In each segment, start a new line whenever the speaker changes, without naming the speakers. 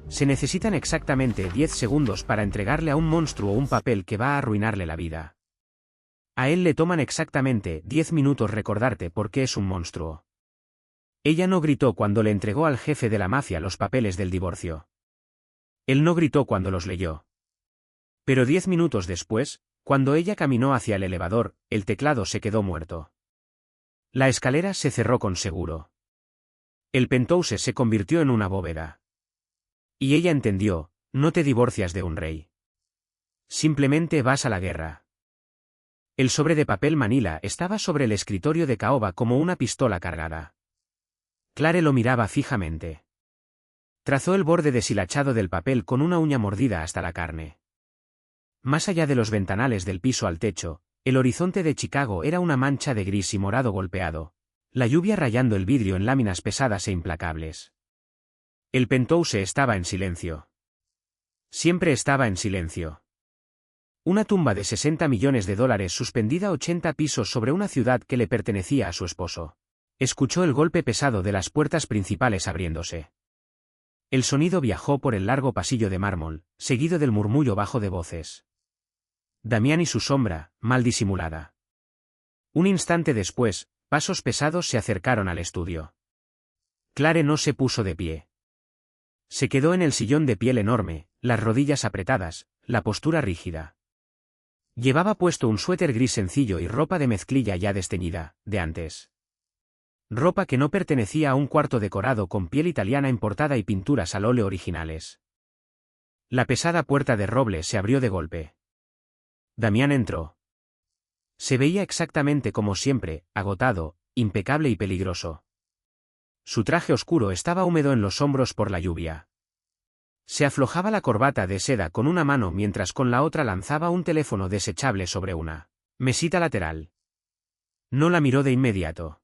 Se necesitan exactamente 10 segundos para entregarle a un monstruo un papel que va a arruinarle la vida. A él le toman exactamente 10 minutos recordarte por qué es un monstruo. Ella no gritó cuando le entregó al jefe de la mafia los papeles del divorcio. Él no gritó cuando los leyó. Pero 10 minutos después, cuando ella caminó hacia el elevador, el teclado se quedó muerto. La escalera se cerró con seguro. El penthouse se convirtió en una bóveda. Y ella entendió, no te divorcias de un rey. Simplemente vas a la guerra. El sobre de papel manila estaba sobre el escritorio de Caoba como una pistola cargada. Clare lo miraba fijamente. Trazó el borde deshilachado del papel con una uña mordida hasta la carne. Más allá de los ventanales del piso al techo, el horizonte de Chicago era una mancha de gris y morado golpeado, la lluvia rayando el vidrio en láminas pesadas e implacables. El penthouse estaba en silencio. Siempre estaba en silencio. Una tumba de $60 millones suspendida 80 pisos sobre una ciudad que le pertenecía a su esposo. Escuchó el golpe pesado de las puertas principales abriéndose. El sonido viajó por el largo pasillo de mármol, seguido del murmullo bajo de voces. Damián y su sombra, mal disimulada. Un instante después, pasos pesados se acercaron al estudio. Clare no se puso de pie. Se quedó en el sillón de piel enorme, las rodillas apretadas, la postura rígida. Llevaba puesto un suéter gris sencillo y ropa de mezclilla ya desteñida, de antes. Ropa que no pertenecía a un cuarto decorado con piel italiana importada y pinturas al óleo originales. La pesada puerta de roble se abrió de golpe. Damián entró. Se veía exactamente como siempre, agotado, impecable y peligroso. Su traje oscuro estaba húmedo en los hombros por la lluvia. Se aflojaba la corbata de seda con una mano mientras con la otra lanzaba un teléfono desechable sobre una mesita lateral. No la miró de inmediato.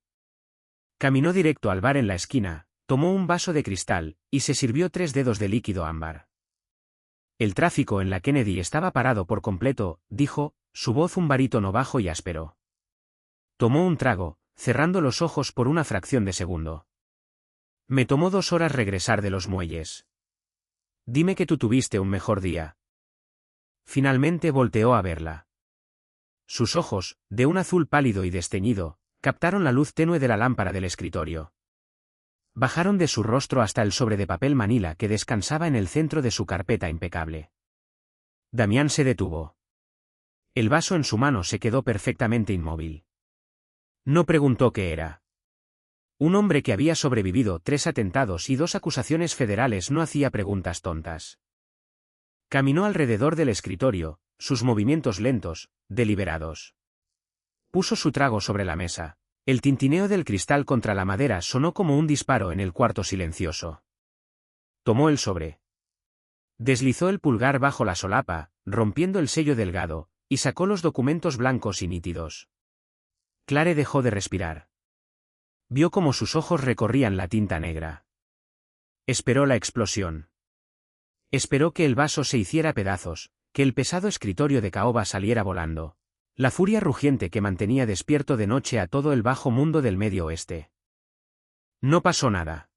Caminó directo al bar en la esquina, tomó un vaso de cristal, y se sirvió 3 dedos de líquido ámbar. El tráfico en la Kennedy estaba parado por completo, dijo, su voz un barítono bajo y áspero. Tomó un trago, cerrando los ojos por una fracción de segundo. Me tomó 2 horas regresar de los muelles. Dime que tú tuviste un mejor día. Finalmente volteó a verla. Sus ojos, de un azul pálido y desteñido, captaron la luz tenue de la lámpara del escritorio. Bajaron de su rostro hasta el sobre de papel manila que descansaba en el centro de su carpeta impecable. Damián se detuvo. El vaso en su mano se quedó perfectamente inmóvil. No preguntó qué era. Un hombre que había sobrevivido 3 atentados y 2 acusaciones federales no hacía preguntas tontas. Caminó alrededor del escritorio, sus movimientos lentos, deliberados. Puso su trago sobre la mesa. El tintineo del cristal contra la madera sonó como un disparo en el cuarto silencioso. Tomó el sobre. Deslizó el pulgar bajo la solapa, rompiendo el sello delgado, y sacó los documentos blancos y nítidos. Clare dejó de respirar. Vio cómo sus ojos recorrían la tinta negra. Esperó la explosión. Esperó que el vaso se hiciera pedazos, que el pesado escritorio de caoba saliera volando. La furia rugiente que mantenía despierto de noche a todo el bajo mundo del Medio Oeste. No pasó nada.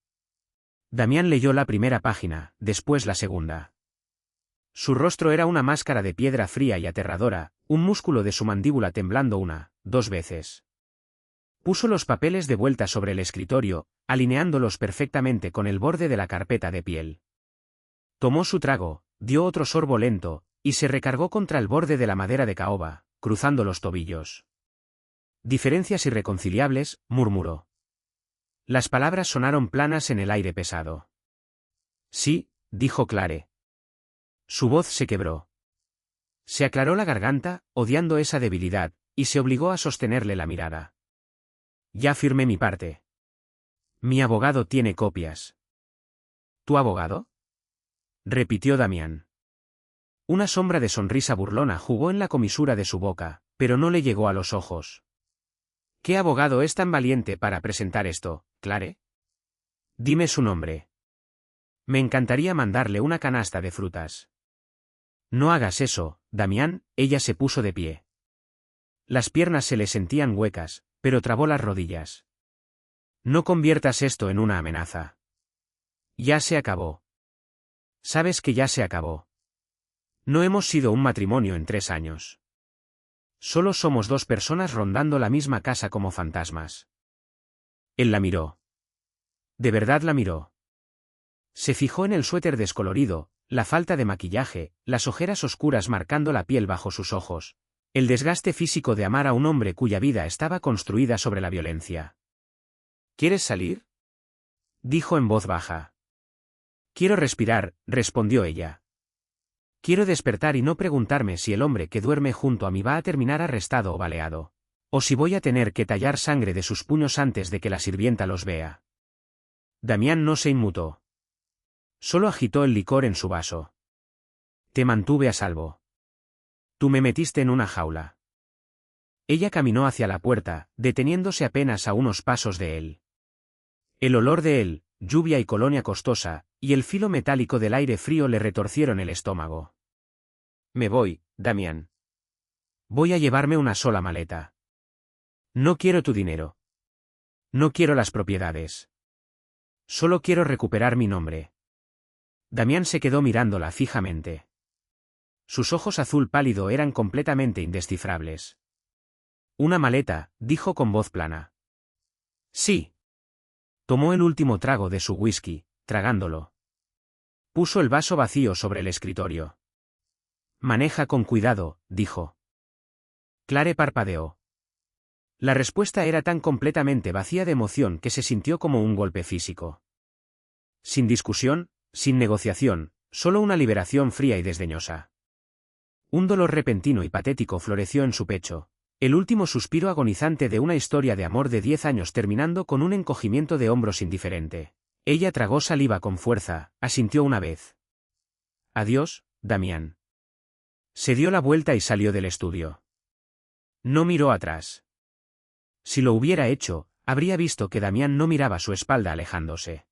Damián leyó la primera página, después la segunda. Su rostro era una máscara de piedra fría y aterradora, un músculo de su mandíbula temblando 1, 2 veces. Puso los papeles de vuelta sobre el escritorio, alineándolos perfectamente con el borde de la carpeta de piel. Tomó su trago, dio otro sorbo lento, y se recargó contra el borde de la madera de caoba, cruzando los tobillos. Diferencias irreconciliables, murmuró. Las palabras sonaron planas en el aire pesado. Sí, dijo Clare. Su voz se quebró. Se aclaró la garganta, odiando esa debilidad, y se obligó a sostenerle la mirada. Ya firmé mi parte. Mi abogado tiene copias. ¿Tu abogado? Repitió Damián. Una sombra de sonrisa burlona jugó en la comisura de su boca, pero no le llegó a los ojos. ¿Qué abogado es tan valiente para presentar esto, Clare? Dime su nombre. Me encantaría mandarle una canasta de frutas. No hagas eso, Damián, ella se puso de pie. Las piernas se le sentían huecas, pero trabó las rodillas. No conviertas esto en una amenaza. Ya se acabó. Sabes que ya se acabó. No hemos sido un matrimonio en 3 años. Solo somos 2 personas rondando la misma casa como fantasmas. Él la miró. De verdad la miró. Se fijó en el suéter descolorido, la falta de maquillaje, las ojeras oscuras marcando la piel bajo sus ojos, el desgaste físico de amar a un hombre cuya vida estaba construida sobre la violencia. ¿Quieres salir?, dijo en voz baja. Quiero respirar, respondió ella. Quiero despertar y no preguntarme si el hombre que duerme junto a mí va a terminar arrestado o baleado, o si voy a tener que tallar sangre de sus puños antes de que la sirvienta los vea. Damián no se inmutó. Solo agitó el licor en su vaso. Te mantuve a salvo. Tú me metiste en una jaula. Ella caminó hacia la puerta, deteniéndose apenas a unos pasos de él. El olor de él, lluvia y colonia costosa, y el filo metálico del aire frío le retorcieron el estómago. Me voy, Damián. Voy a llevarme una sola maleta. No quiero tu dinero. No quiero las propiedades. Solo quiero recuperar mi nombre. Damián se quedó mirándola fijamente. Sus ojos azul pálido eran completamente indescifrables. Una maleta, dijo con voz plana. Sí. Tomó el último trago de su whisky, tragándolo. Puso el vaso vacío sobre el escritorio. Maneja con cuidado, dijo. Clare parpadeó. La respuesta era tan completamente vacía de emoción que se sintió como un golpe físico. Sin discusión, sin negociación, solo una liberación fría y desdeñosa. Un dolor repentino y patético floreció en su pecho, el último suspiro agonizante de una historia de amor de 10 años terminando con un encogimiento de hombros indiferente. Ella tragó saliva con fuerza, asintió una vez. Adiós, Damián. Se dio la vuelta y salió del estudio. No miró atrás. Si lo hubiera hecho, habría visto que Damián no miraba su espalda alejándose.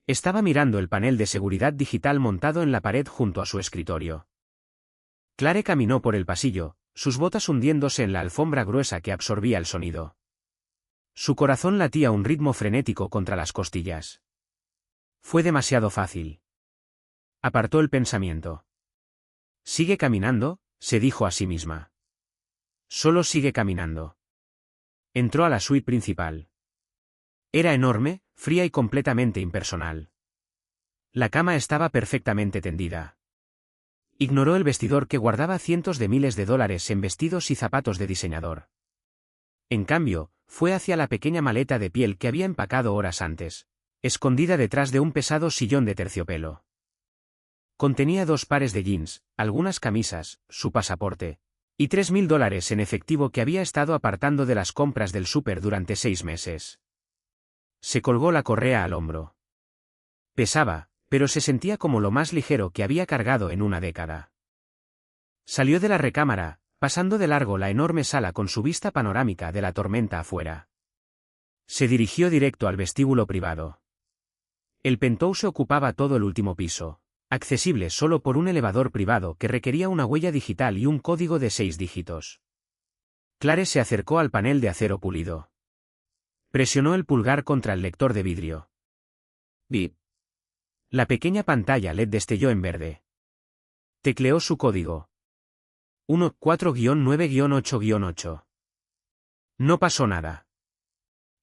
Estaba mirando el panel de seguridad digital montado en la pared junto a su escritorio. Clare caminó por el pasillo, sus botas hundiéndose en la alfombra gruesa que absorbía el sonido. Su corazón latía a un ritmo frenético contra las costillas. Fue demasiado fácil. Apartó el pensamiento. Sigue caminando, se dijo a sí misma. Solo sigue caminando. Entró a la suite principal. Era enorme, fría y completamente impersonal. La cama estaba perfectamente tendida. Ignoró el vestidor que guardaba cientos de miles de dólares en vestidos y zapatos de diseñador. En cambio, fue hacia la pequeña maleta de piel que había empacado horas antes, escondida detrás de un pesado sillón de terciopelo. Contenía 2 pares de jeans, algunas camisas, su pasaporte, y $3.000 en efectivo que había estado apartando de las compras del súper durante 6 meses. Se colgó la correa al hombro. Pesaba, pero se sentía como lo más ligero que había cargado en una década. Salió de la recámara, pasando de largo la enorme sala con su vista panorámica de la tormenta afuera. Se dirigió directo al vestíbulo privado. El penthouse ocupaba todo el último piso, accesible solo por un elevador privado que requería una huella digital y un código de 6 dígitos. Clare se acercó al panel de acero pulido. Presionó el pulgar contra el lector de vidrio. Bip. La pequeña pantalla LED destelló en verde. Tecleó su código. 14-9-8-8. No pasó nada.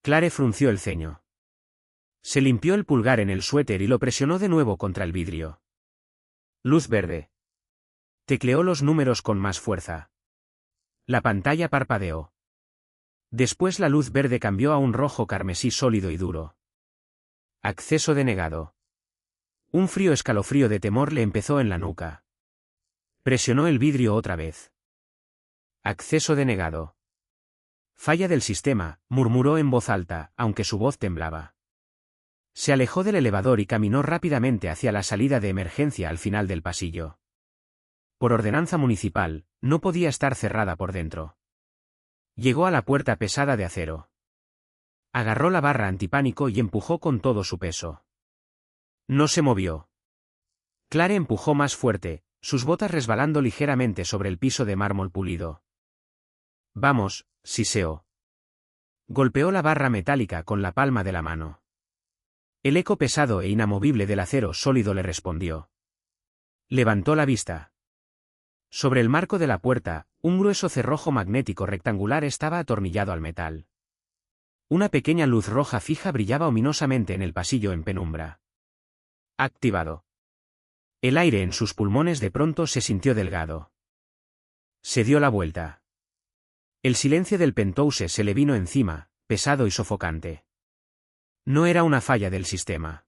Clare frunció el ceño. Se limpió el pulgar en el suéter y lo presionó de nuevo contra el vidrio. Luz verde. Tecleó los números con más fuerza. La pantalla parpadeó. Después la luz verde cambió a un rojo carmesí sólido y duro. Acceso denegado. Un frío escalofrío de temor le empezó en la nuca. Presionó el vidrio otra vez. Acceso denegado. Falla del sistema, murmuró en voz alta, aunque su voz temblaba. Se alejó del elevador y caminó rápidamente hacia la salida de emergencia al final del pasillo. Por ordenanza municipal, no podía estar cerrada por dentro. Llegó a la puerta pesada de acero. Agarró la barra antipánico y empujó con todo su peso. No se movió. Clare empujó más fuerte, sus botas resbalando ligeramente sobre el piso de mármol pulido. Vamos, siseó. Golpeó la barra metálica con la palma de la mano. El eco pesado e inamovible del acero sólido le respondió. Levantó la vista. Sobre el marco de la puerta, un grueso cerrojo magnético rectangular estaba atornillado al metal. Una pequeña luz roja fija brillaba ominosamente en el pasillo en penumbra. Activado. El aire en sus pulmones de pronto se sintió delgado. Se dio la vuelta. El silencio del penthouse se le vino encima, pesado y sofocante. No era una falla del sistema.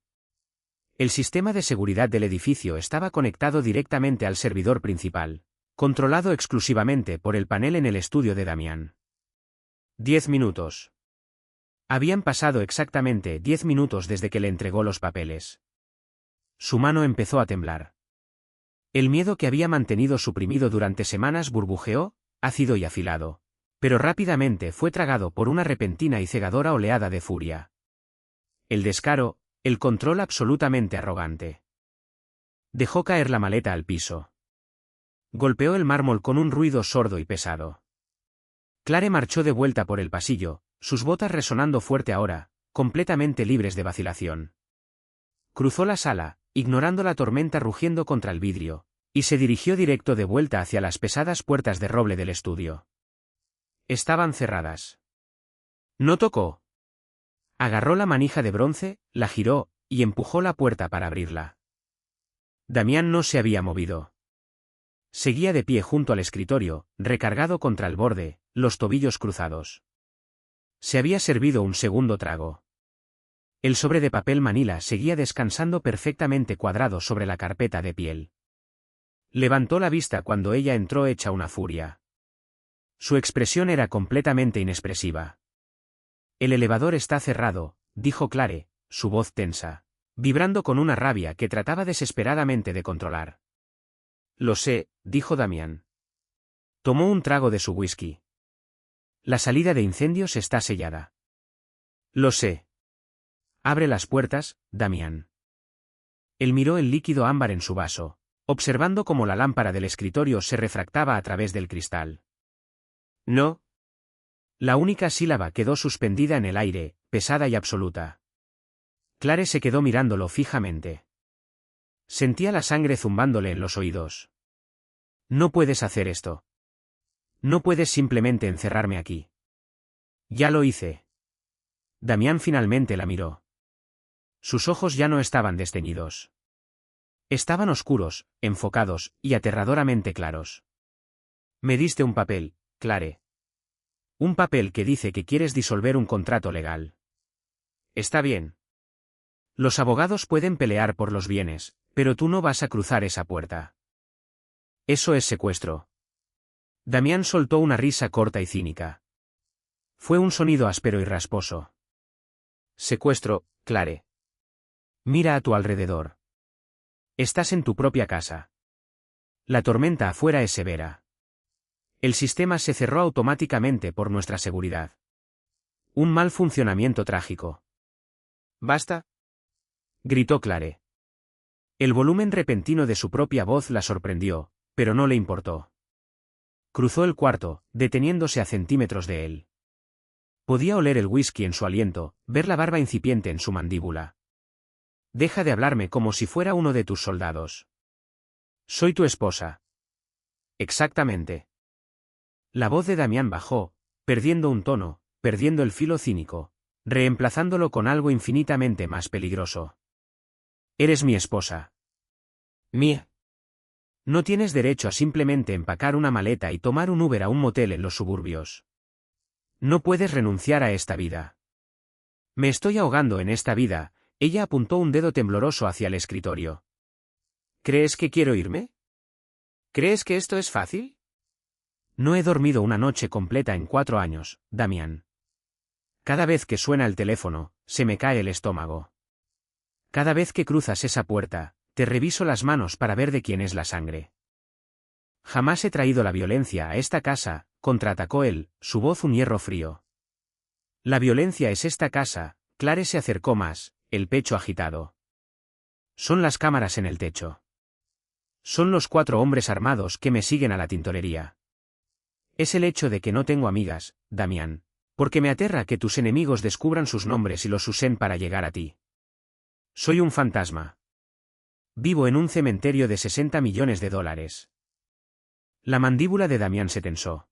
El sistema de seguridad del edificio estaba conectado directamente al servidor principal, controlado exclusivamente por el panel en el estudio de Damián. 10 minutos. Habían pasado exactamente 10 minutos desde que le entregó los papeles. Su mano empezó a temblar. El miedo que había mantenido suprimido durante semanas burbujeó, ácido y afilado, pero rápidamente fue tragado por una repentina y cegadora oleada de furia. El descaro, el control absolutamente arrogante. Dejó caer la maleta al piso. Golpeó el mármol con un ruido sordo y pesado. Clare marchó de vuelta por el pasillo, sus botas resonando fuerte ahora, completamente libres de vacilación. Cruzó la sala, ignorando la tormenta rugiendo contra el vidrio, y se dirigió directo de vuelta hacia las pesadas puertas de roble del estudio. Estaban cerradas. No tocó. Agarró la manija de bronce, la giró, y empujó la puerta para abrirla. Damián no se había movido. Seguía de pie junto al escritorio, recargado contra el borde, los tobillos cruzados. Se había servido un segundo trago. El sobre de papel manila seguía descansando perfectamente cuadrado sobre la carpeta de piel. Levantó la vista cuando ella entró hecha una furia. Su expresión era completamente inexpresiva. El elevador está cerrado, dijo Clare, su voz tensa, vibrando con una rabia que trataba desesperadamente de controlar. Lo sé, dijo Damián. Tomó un trago de su whisky. La salida de incendios está sellada. Lo sé. Abre las puertas, Damián. Él miró el líquido ámbar en su vaso, observando cómo la lámpara del escritorio se refractaba a través del cristal. No. La única sílaba quedó suspendida en el aire, pesada y absoluta. Clare se quedó mirándolo fijamente. Sentía la sangre zumbándole en los oídos. No puedes hacer esto. No puedes simplemente encerrarme aquí. Ya lo hice. Damián finalmente la miró. Sus ojos ya no estaban desteñidos. Estaban oscuros, enfocados, y aterradoramente claros. Me diste un papel, Clare. Un papel que dice que quieres disolver un contrato legal. Está bien. Los abogados pueden pelear por los bienes, pero tú no vas a cruzar esa puerta. Eso es secuestro. Damián soltó una risa corta y cínica. Fue un sonido áspero y rasposo. Secuestro, Clare. Mira a tu alrededor. Estás en tu propia casa. La tormenta afuera es severa. El sistema se cerró automáticamente por nuestra seguridad. Un mal funcionamiento trágico. ¿Basta? Gritó Clare. El volumen repentino de su propia voz la sorprendió, pero no le importó. Cruzó el cuarto, deteniéndose a centímetros de él. Podía oler el whisky en su aliento, ver la barba incipiente en su mandíbula. Deja de hablarme como si fuera uno de tus soldados. Soy tu esposa. Exactamente. La voz de Damián bajó, perdiendo un tono, perdiendo el filo cínico, reemplazándolo con algo infinitamente más peligroso. Eres mi esposa. Mía. No tienes derecho a simplemente empacar una maleta y tomar un Uber a un motel en los suburbios. No puedes renunciar a esta vida. Me estoy ahogando en esta vida, ella apuntó un dedo tembloroso hacia el escritorio. ¿Crees que quiero irme? ¿Crees que esto es fácil? No he dormido una noche completa en 4 años, Damián. Cada vez que suena el teléfono, se me cae el estómago. Cada vez que cruzas esa puerta, te reviso las manos para ver de quién es la sangre. Jamás he traído la violencia a esta casa, contraatacó él, su voz un hierro frío. La violencia es esta casa, Clare se acercó más, el pecho agitado. Son las cámaras en el techo. Son los 4 hombres armados que me siguen a la tintorería. Es el hecho de que no tengo amigas, Damián, porque me aterra que tus enemigos descubran sus nombres y los usen para llegar a ti. Soy un fantasma. Vivo en un cementerio de 60 millones de dólares. La mandíbula de Damián se tensó.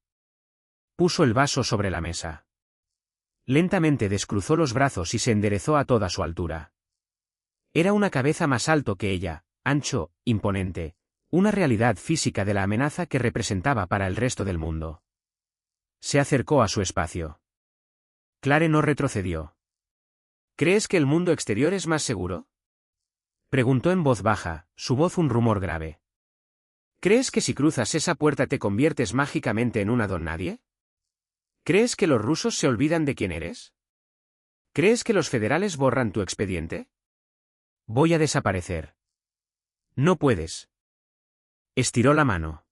Puso el vaso sobre la mesa. Lentamente descruzó los brazos y se enderezó a toda su altura. Era una cabeza más alto que ella, ancho, imponente, una realidad física de la amenaza que representaba para el resto del mundo. Se acercó a su espacio. Clare no retrocedió. ¿Crees que el mundo exterior es más seguro? Preguntó en voz baja, su voz un rumor grave. ¿Crees que si cruzas esa puerta te conviertes mágicamente en una don nadie? ¿Crees que los rusos se olvidan de quién eres? ¿Crees que los federales borran tu expediente? Voy a desaparecer. No puedes. Estiró la mano.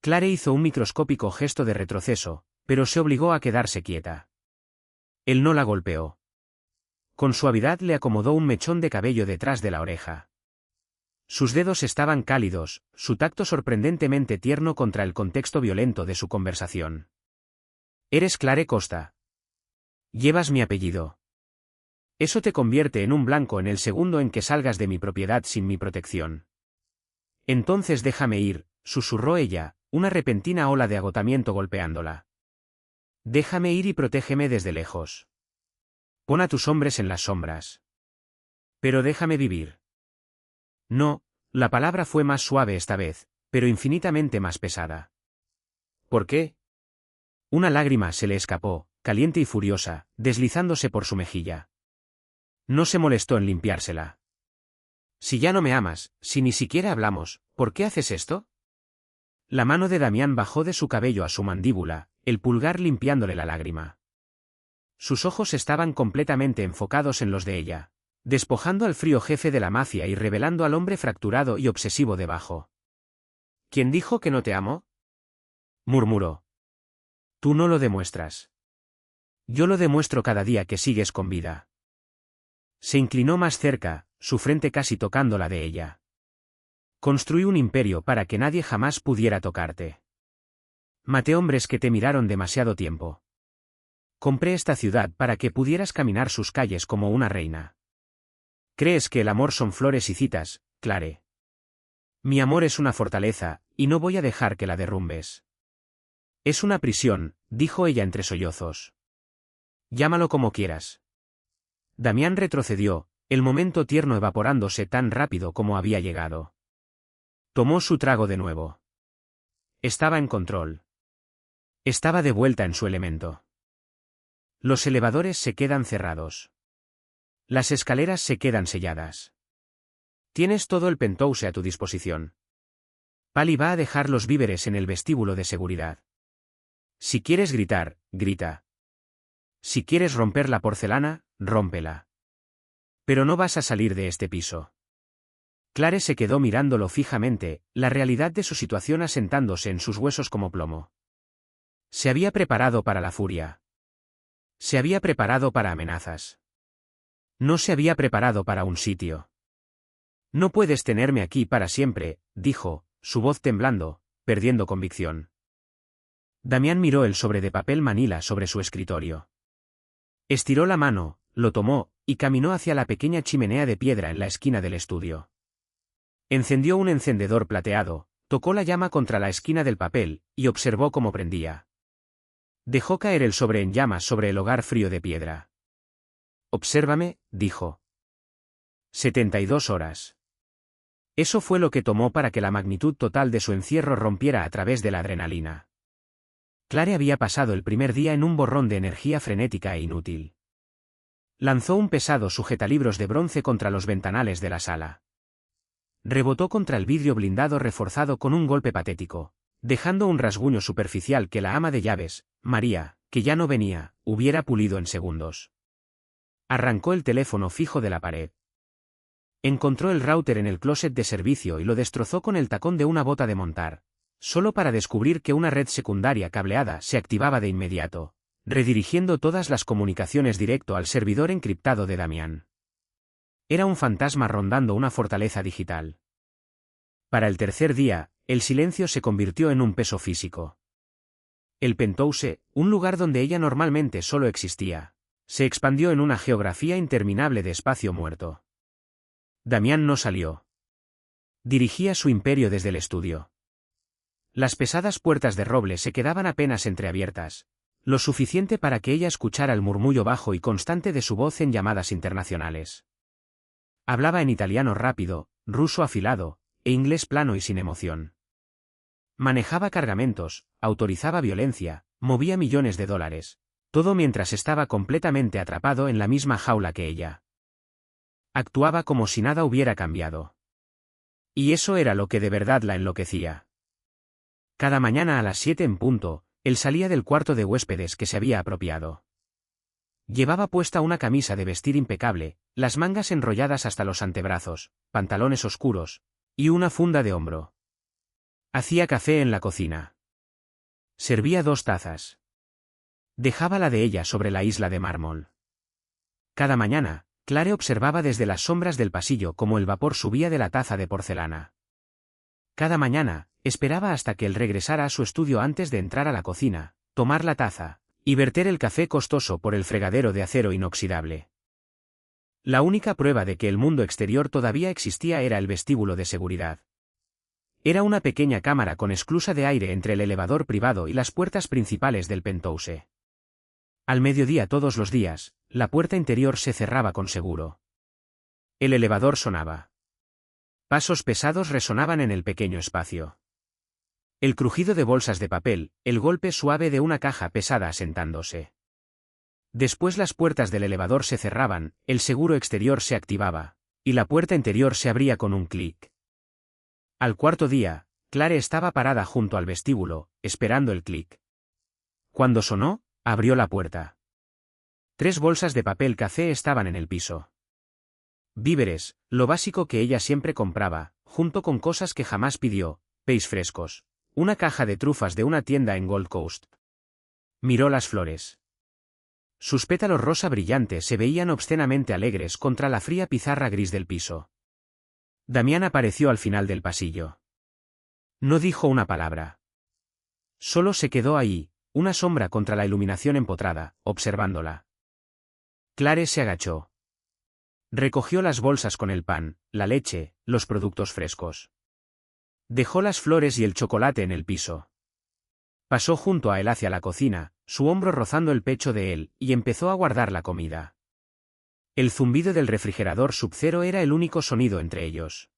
Clare hizo un microscópico gesto de retroceso, pero se obligó a quedarse quieta. Él no la golpeó. Con suavidad le acomodó un mechón de cabello detrás de la oreja. Sus dedos estaban cálidos, su tacto sorprendentemente tierno contra el contexto violento de su conversación. Eres Clare Costa. Llevas mi apellido. Eso te convierte en un blanco en el segundo en que salgas de mi propiedad sin mi protección. Entonces déjame ir, susurró ella, una repentina ola de agotamiento golpeándola. Déjame ir y protégeme desde lejos. Pon a tus hombres en las sombras. Pero déjame vivir. No, la palabra fue más suave esta vez, pero infinitamente más pesada. ¿Por qué? Una lágrima se le escapó, caliente y furiosa, deslizándose por su mejilla. No se molestó en limpiársela. Si ya no me amas, si ni siquiera hablamos, ¿por qué haces esto? La mano de Damián bajó de su cabello a su mandíbula, el pulgar limpiándole la lágrima. Sus ojos estaban completamente enfocados en los de ella, despojando al frío jefe de la mafia y revelando al hombre fracturado y obsesivo debajo. ¿Quién dijo que no te amo? Murmuró. Tú no lo demuestras. Yo lo demuestro cada día que sigues con vida. Se inclinó más cerca, su frente casi tocando la de ella. Construí un imperio para que nadie jamás pudiera tocarte. Maté hombres que te miraron demasiado tiempo. Compré esta ciudad para que pudieras caminar sus calles como una reina. ¿Crees que el amor son flores y citas, Clare? Mi amor es una fortaleza, y no voy a dejar que la derrumbes. Es una prisión, dijo ella entre sollozos. Llámalo como quieras. Damián retrocedió, el momento tierno evaporándose tan rápido como había llegado. Tomó su trago de nuevo. Estaba en control. Estaba de vuelta en su elemento. Los elevadores se quedan cerrados. Las escaleras se quedan selladas. Tienes todo el penthouse a tu disposición. Pali va a dejar los víveres en el vestíbulo de seguridad. Si quieres gritar, grita. Si quieres romper la porcelana, rómpela. Pero no vas a salir de este piso. Clare se quedó mirándolo fijamente, la realidad de su situación asentándose en sus huesos como plomo. Se había preparado para la furia. Se había preparado para amenazas. No se había preparado para un sitio. No puedes tenerme aquí para siempre, dijo, su voz temblando, perdiendo convicción. Damián miró el sobre de papel manila sobre su escritorio. Estiró la mano, lo tomó, y caminó hacia la pequeña chimenea de piedra en la esquina del estudio. Encendió un encendedor plateado, tocó la llama contra la esquina del papel, y observó cómo prendía. Dejó caer el sobre en llamas sobre el hogar frío de piedra. Obsérvame, dijo. 72 horas. Eso fue lo que tomó para que la magnitud total de su encierro rompiera a través de la adrenalina. Clare había pasado el primer día en un borrón de energía frenética e inútil. Lanzó un pesado sujetalibros de bronce contra los ventanales de la sala. Rebotó contra el vidrio blindado reforzado con un golpe patético, dejando un rasguño superficial que la ama de llaves, María, que ya no venía, hubiera pulido en segundos. Arrancó el teléfono fijo de la pared. Encontró el router en el closet de servicio y lo destrozó con el tacón de una bota de montar, solo para descubrir que una red secundaria cableada se activaba de inmediato, redirigiendo todas las comunicaciones directo al servidor encriptado de Damián. Era un fantasma rondando una fortaleza digital. Para el tercer día, el silencio se convirtió en un peso físico. El penthouse, un lugar donde ella normalmente solo existía, se expandió en una geografía interminable de espacio muerto. Damián no salió. Dirigía su imperio desde el estudio. Las pesadas puertas de roble se quedaban apenas entreabiertas, lo suficiente para que ella escuchara el murmullo bajo y constante de su voz en llamadas internacionales. Hablaba en italiano rápido, ruso afilado, e inglés plano y sin emoción. Manejaba cargamentos, autorizaba violencia, movía millones de dólares, todo mientras estaba completamente atrapado en la misma jaula que ella. Actuaba como si nada hubiera cambiado. Y eso era lo que de verdad la enloquecía. Cada mañana a las 7 en punto, él salía del cuarto de huéspedes que se había apropiado. Llevaba puesta una camisa de vestir impecable, las mangas enrolladas hasta los antebrazos, pantalones oscuros, y una funda de hombro. Hacía café en la cocina. Servía 2 tazas. Dejaba la de ella sobre la isla de mármol. Cada mañana, Clare observaba desde las sombras del pasillo cómo el vapor subía de la taza de porcelana. Cada mañana, esperaba hasta que él regresara a su estudio antes de entrar a la cocina, tomar la taza, y verter el café costoso por el fregadero de acero inoxidable. La única prueba de que el mundo exterior todavía existía era el vestíbulo de seguridad. Era una pequeña cámara con esclusa de aire entre el elevador privado y las puertas principales del penthouse. Al mediodía todos los días, la puerta interior se cerraba con seguro. El elevador sonaba. Pasos pesados resonaban en el pequeño espacio. El crujido de bolsas de papel, el golpe suave de una caja pesada asentándose. Después las puertas del elevador se cerraban, el seguro exterior se activaba, y la puerta interior se abría con un clic. Al cuarto día, Clare estaba parada junto al vestíbulo, esperando el clic. Cuando sonó, abrió la puerta. 3 bolsas de papel café estaban en el piso. Víveres, lo básico que ella siempre compraba, junto con cosas que jamás pidió, peis frescos, una caja de trufas de una tienda en Gold Coast. Miró las flores. Sus pétalos rosa brillantes se veían obscenamente alegres contra la fría pizarra gris del piso. Damián apareció al final del pasillo. No dijo una palabra. Solo se quedó ahí, una sombra contra la iluminación empotrada, observándola. Clare se agachó. Recogió las bolsas con el pan, la leche, los productos frescos. Dejó las flores y el chocolate en el piso. Pasó junto a él hacia la cocina, su hombro rozando el pecho de él, y empezó a guardar la comida. El zumbido del refrigerador sub-cero era el único sonido entre ellos.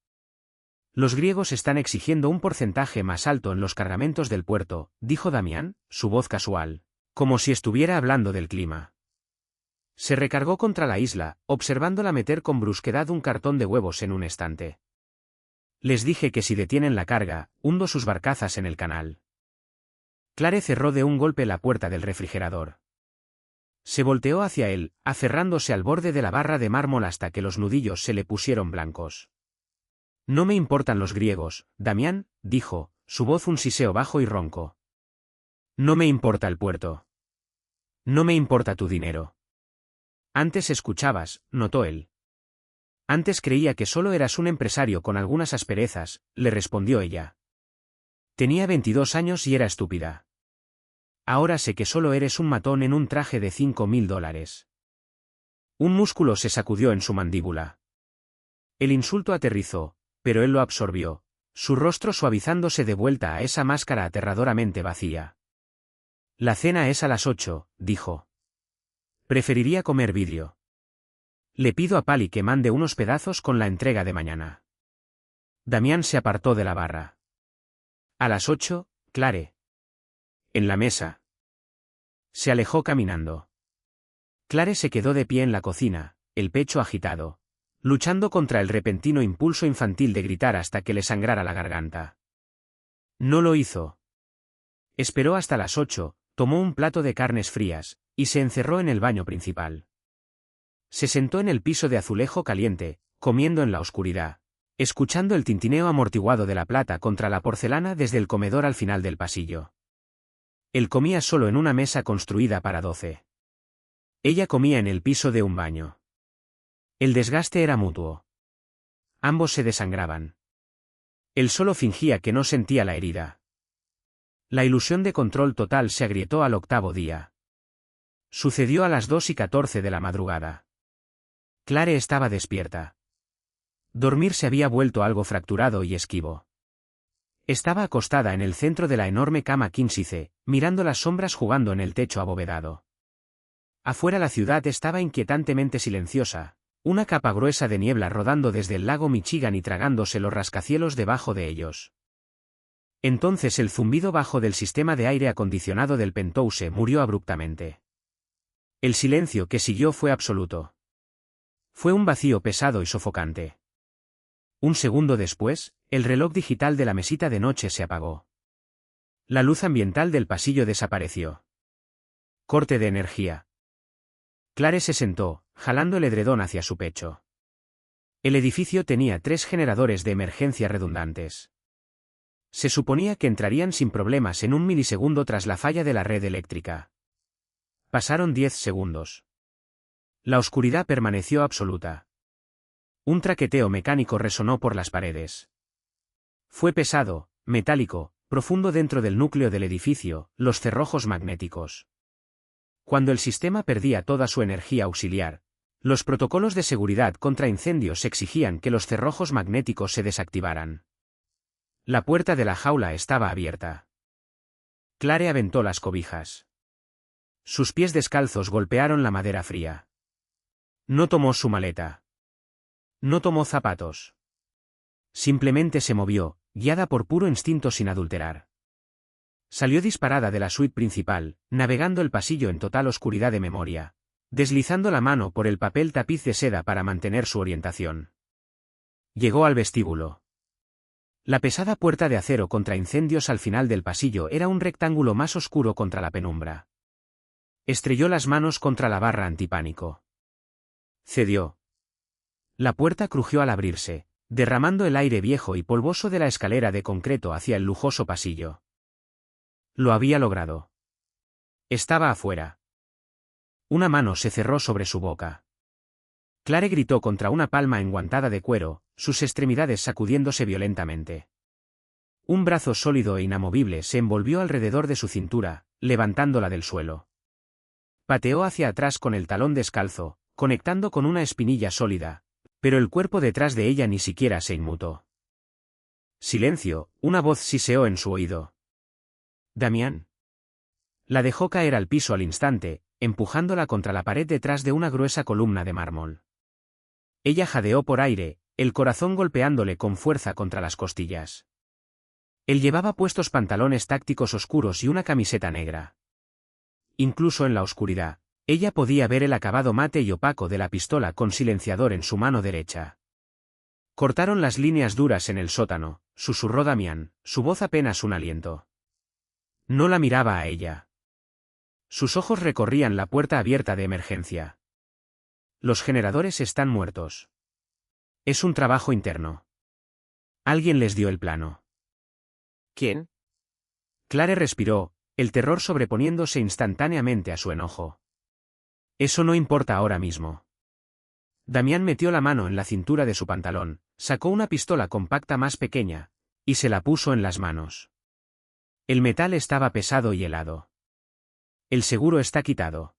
Los griegos están exigiendo un porcentaje más alto en los cargamentos del puerto, dijo Damián, su voz casual, como si estuviera hablando del clima. Se recargó contra la isla, observándola meter con brusquedad un cartón de huevos en un estante. Les dije que si detienen la carga, hundo sus barcazas en el canal. Clare cerró de un golpe la puerta del refrigerador. Se volteó hacia él, aferrándose al borde de la barra de mármol hasta que los nudillos se le pusieron blancos. No me importan los griegos, Damián, dijo, su voz un siseo bajo y ronco. No me importa el puerto. No me importa tu dinero. Antes escuchabas, notó él. Antes creía que solo eras un empresario con algunas asperezas, le respondió ella. Tenía 22 años y era estúpida. Ahora sé que solo eres un matón en un traje de $5.000. Un músculo se sacudió en su mandíbula. El insulto aterrizó, pero él lo absorbió, su rostro suavizándose de vuelta a esa máscara aterradoramente vacía. La cena es a las 8, dijo. Preferiría comer vidrio. Le pido a Pali que mande unos pedazos con la entrega de mañana. Damián se apartó de la barra. A las 8, Clare. En la mesa. Se alejó caminando. Clare se quedó de pie en la cocina, el pecho agitado, luchando contra el repentino impulso infantil de gritar hasta que le sangrara la garganta. No lo hizo. Esperó hasta las 8, tomó un plato de carnes frías, y se encerró en el baño principal. Se sentó en el piso de azulejo caliente, comiendo en la oscuridad, escuchando el tintineo amortiguado de la plata contra la porcelana desde el comedor al final del pasillo. Él comía solo en una mesa construida para 12. Ella comía en el piso de un baño. El desgaste era mutuo. Ambos se desangraban. Él solo fingía que no sentía la herida. La ilusión de control total se agrietó al 8º día. Sucedió a las 2:14 de la madrugada. Clare estaba despierta. Dormir se había vuelto algo fracturado y esquivo. Estaba acostada en el centro de la enorme cama Kinsey, mirando las sombras jugando en el techo abovedado. Afuera la ciudad estaba inquietantemente silenciosa, una capa gruesa de niebla rodando desde el lago Michigan y tragándose los rascacielos debajo de ellos. Entonces el zumbido bajo del sistema de aire acondicionado del penthouse murió abruptamente. El silencio que siguió fue absoluto. Fue un vacío pesado y sofocante. Un segundo después, el reloj digital de la mesita de noche se apagó. La luz ambiental del pasillo desapareció. Corte de energía. Clare se sentó, jalando el edredón hacia su pecho. El edificio tenía 3 generadores de emergencia redundantes. Se suponía que entrarían sin problemas en un milisegundo tras la falla de la red eléctrica. Pasaron 10 segundos. La oscuridad permaneció absoluta. Un traqueteo mecánico resonó por las paredes. Fue pesado, metálico, profundo dentro del núcleo del edificio, los cerrojos magnéticos. Cuando el sistema perdía toda su energía auxiliar, los protocolos de seguridad contra incendios exigían que los cerrojos magnéticos se desactivaran. La puerta de la jaula estaba abierta. Clare aventó las cobijas. Sus pies descalzos golpearon la madera fría. No tomó su maleta. No tomó zapatos. Simplemente se movió, guiada por puro instinto sin adulterar. Salió disparada de la suite principal, navegando el pasillo en total oscuridad de memoria, deslizando la mano por el papel tapiz de seda para mantener su orientación. Llegó al vestíbulo. La pesada puerta de acero contra incendios al final del pasillo era un rectángulo más oscuro contra la penumbra. Estrelló las manos contra la barra antipánico. Cedió. La puerta crujió al abrirse, derramando el aire viejo y polvoso de la escalera de concreto hacia el lujoso pasillo. Lo había logrado. Estaba afuera. Una mano se cerró sobre su boca. Clare gritó contra una palma enguantada de cuero, sus extremidades sacudiéndose violentamente. Un brazo sólido e inamovible se envolvió alrededor de su cintura, levantándola del suelo. Pateó hacia atrás con el talón descalzo, conectando con una espinilla sólida, pero el cuerpo detrás de ella ni siquiera se inmutó. Silencio, una voz siseó en su oído. «Damián». La dejó caer al piso al instante, empujándola contra la pared detrás de una gruesa columna de mármol. Ella jadeó por aire, el corazón golpeándole con fuerza contra las costillas. Él llevaba puestos pantalones tácticos oscuros y una camiseta negra. Incluso en la oscuridad, ella podía ver el acabado mate y opaco de la pistola con silenciador en su mano derecha. Cortaron las líneas duras en el sótano, susurró Damián, su voz apenas un aliento. No la miraba a ella. Sus ojos recorrían la puerta abierta de emergencia. Los generadores están muertos. Es un trabajo interno. Alguien les dio el plano.
¿Quién?
Clare respiró, el terror sobreponiéndose instantáneamente a su enojo. Eso no importa ahora mismo. Damián metió la mano en la cintura de su pantalón, sacó una pistola compacta más pequeña, y se la puso en las manos. El metal estaba pesado y helado. El seguro está quitado.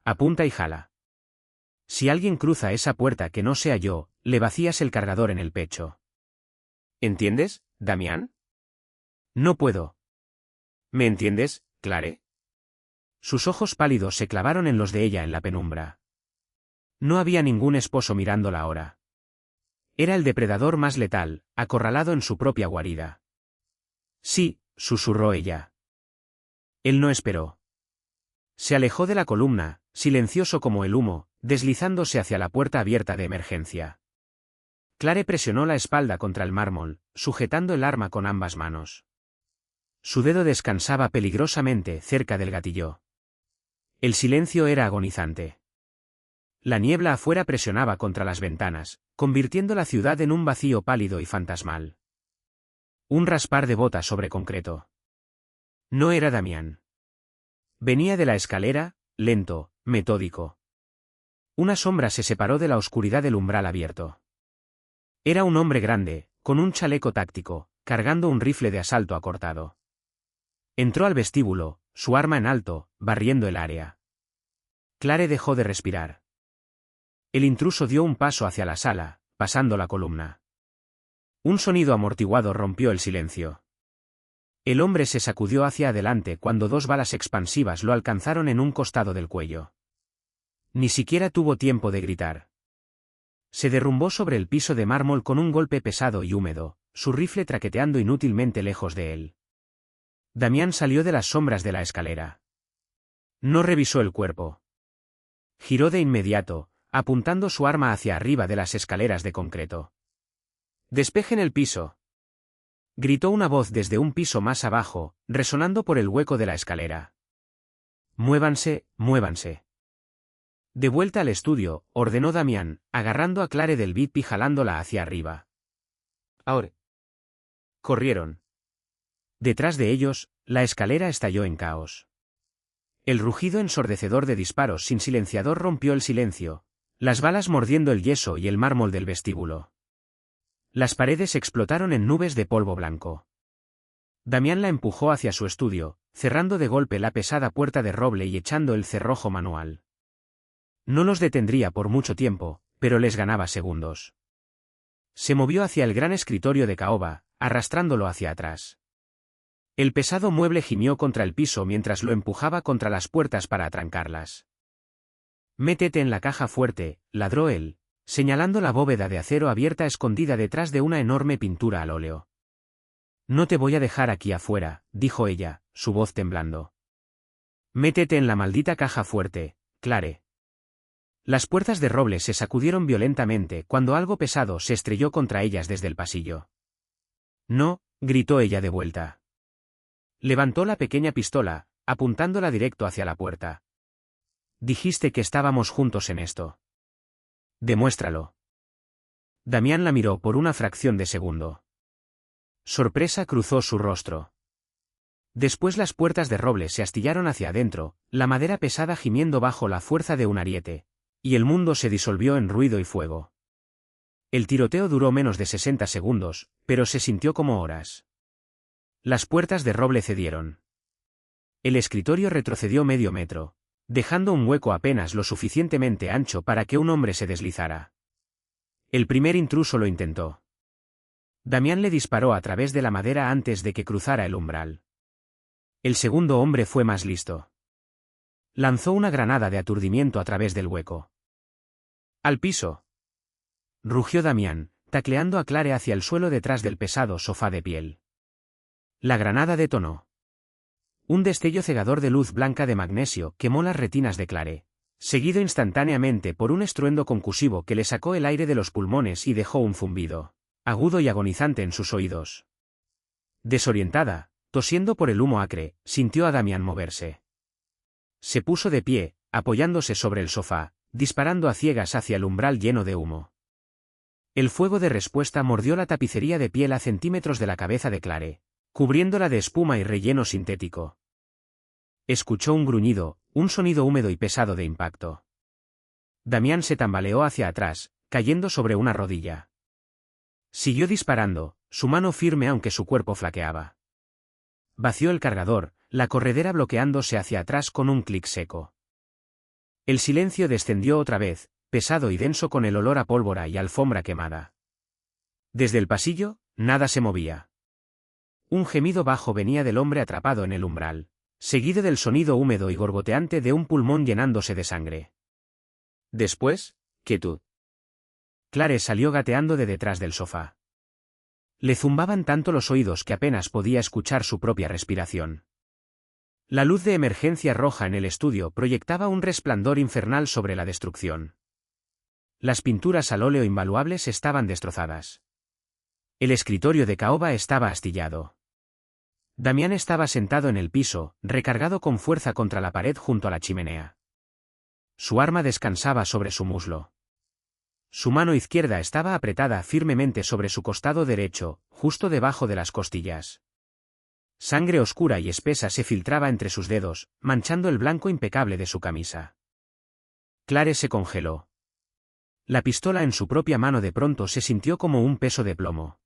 Apunta y jala. Si alguien cruza esa puerta que no sea yo, le vacías el cargador en el pecho.
¿Entiendes, Damián?
No puedo.
¿Me entiendes, Clare?
Sus ojos pálidos se clavaron en los de ella en la penumbra. No había ningún esposo mirándola ahora. Era el depredador más letal, acorralado en su propia guarida. Sí, susurró ella. Él no esperó. Se alejó de la columna, silencioso como el humo, deslizándose hacia la puerta abierta de emergencia. Clare presionó la espalda contra el mármol, sujetando el arma con ambas manos. Su dedo descansaba peligrosamente cerca del gatillo. El silencio era agonizante. La niebla afuera presionaba contra las ventanas, convirtiendo la ciudad en un vacío pálido y fantasmal. Un raspar de botas sobre concreto. No era Damián. Venía de la escalera, lento, metódico. Una sombra se separó de la oscuridad del umbral abierto. Era un hombre grande, con un chaleco táctico, cargando un rifle de asalto acortado. Entró al vestíbulo, su arma en alto, barriendo el área. Clare dejó de respirar. El intruso dio un paso hacia la sala, pasando la columna. Un sonido amortiguado rompió el silencio. El hombre se sacudió hacia adelante cuando 2 balas expansivas lo alcanzaron en un costado del cuello. Ni siquiera tuvo tiempo de gritar. Se derrumbó sobre el piso de mármol con un golpe pesado y húmedo, su rifle traqueteando inútilmente lejos de él. Damián salió de las sombras de la escalera. No revisó el cuerpo. Giró de inmediato, apuntando su arma hacia arriba de las escaleras de concreto. «¡Despejen el piso!», gritó una voz desde un piso más abajo, resonando por el hueco de la escalera. «Muévanse, muévanse». De vuelta al estudio, ordenó Damián, agarrando a Clare del VIP y jalándola hacia arriba. Ahora. Corrieron. Detrás de ellos, la escalera estalló en caos. El rugido ensordecedor de disparos sin silenciador rompió el silencio, las balas mordiendo el yeso y el mármol del vestíbulo. Las paredes explotaron en nubes de polvo blanco. Damián la empujó hacia su estudio, cerrando de golpe la pesada puerta de roble y echando el cerrojo manual. No los detendría por mucho tiempo, pero les ganaba segundos. Se movió hacia el gran escritorio de caoba, arrastrándolo hacia atrás. El pesado mueble gimió contra el piso mientras lo empujaba contra las puertas para atrancarlas. «Métete en la caja fuerte», ladró él, señalando la bóveda de acero abierta escondida detrás de una enorme pintura al óleo. «No te voy a dejar aquí afuera», dijo ella, su voz temblando. «Métete en la maldita caja fuerte, Clare». Las puertas de roble se sacudieron violentamente cuando algo pesado se estrelló contra ellas desde el pasillo. «No», gritó ella de vuelta. Levantó la pequeña pistola, apuntándola directo hacia la puerta. «Dijiste que estábamos juntos en esto. Demuéstralo». Damián la miró por una fracción de segundo. Sorpresa cruzó su rostro. Después las puertas de roble se astillaron hacia adentro, la madera pesada gimiendo bajo la fuerza de un ariete, y el mundo se disolvió en ruido y fuego. El tiroteo duró menos de 60 segundos, pero se sintió como horas. Las puertas de roble cedieron. El escritorio retrocedió medio metro, dejando un hueco apenas lo suficientemente ancho para que un hombre se deslizara. El primer intruso lo intentó. Damián le disparó a través de la madera antes de que cruzara el umbral. El segundo hombre fue más listo. Lanzó una granada de aturdimiento a través del hueco. «¡Al piso!», rugió Damián, tacleando a Clare hacia el suelo detrás del pesado sofá de piel. La granada detonó. Un destello cegador de luz blanca de magnesio quemó las retinas de Clare, seguido instantáneamente por un estruendo concusivo que le sacó el aire de los pulmones y dejó un zumbido agudo y agonizante en sus oídos. Desorientada, tosiendo por el humo acre, sintió a Damián moverse. Se puso de pie, apoyándose sobre el sofá, disparando a ciegas hacia el umbral lleno de humo. El fuego de respuesta mordió la tapicería de piel a centímetros de la cabeza de Clare, cubriéndola de espuma y relleno sintético. Escuchó un gruñido, un sonido húmedo y pesado de impacto. Damián se tambaleó hacia atrás, cayendo sobre una rodilla. Siguió disparando, su mano firme aunque su cuerpo flaqueaba. Vació el cargador, la corredera bloqueándose hacia atrás con un clic seco. El silencio descendió otra vez, pesado y denso con el olor a pólvora y alfombra quemada. Desde el pasillo, nada se movía. Un gemido bajo venía del hombre atrapado en el umbral, seguido del sonido húmedo y gorgoteante de un pulmón llenándose de sangre. Después, quietud. Clare salió gateando de detrás del sofá. Le zumbaban tanto los oídos que apenas podía escuchar su propia respiración. La luz de emergencia roja en el estudio proyectaba un resplandor infernal sobre la destrucción. Las pinturas al óleo invaluables estaban destrozadas. El escritorio de caoba estaba astillado. Damián estaba sentado en el piso, recargado con fuerza contra la pared junto a la chimenea. Su arma descansaba sobre su muslo. Su mano izquierda estaba apretada firmemente sobre su costado derecho, justo debajo de las costillas. Sangre oscura y espesa se filtraba entre sus dedos, manchando el blanco impecable de su camisa. Clare se congeló. La pistola en su propia mano de pronto se sintió como un peso de plomo.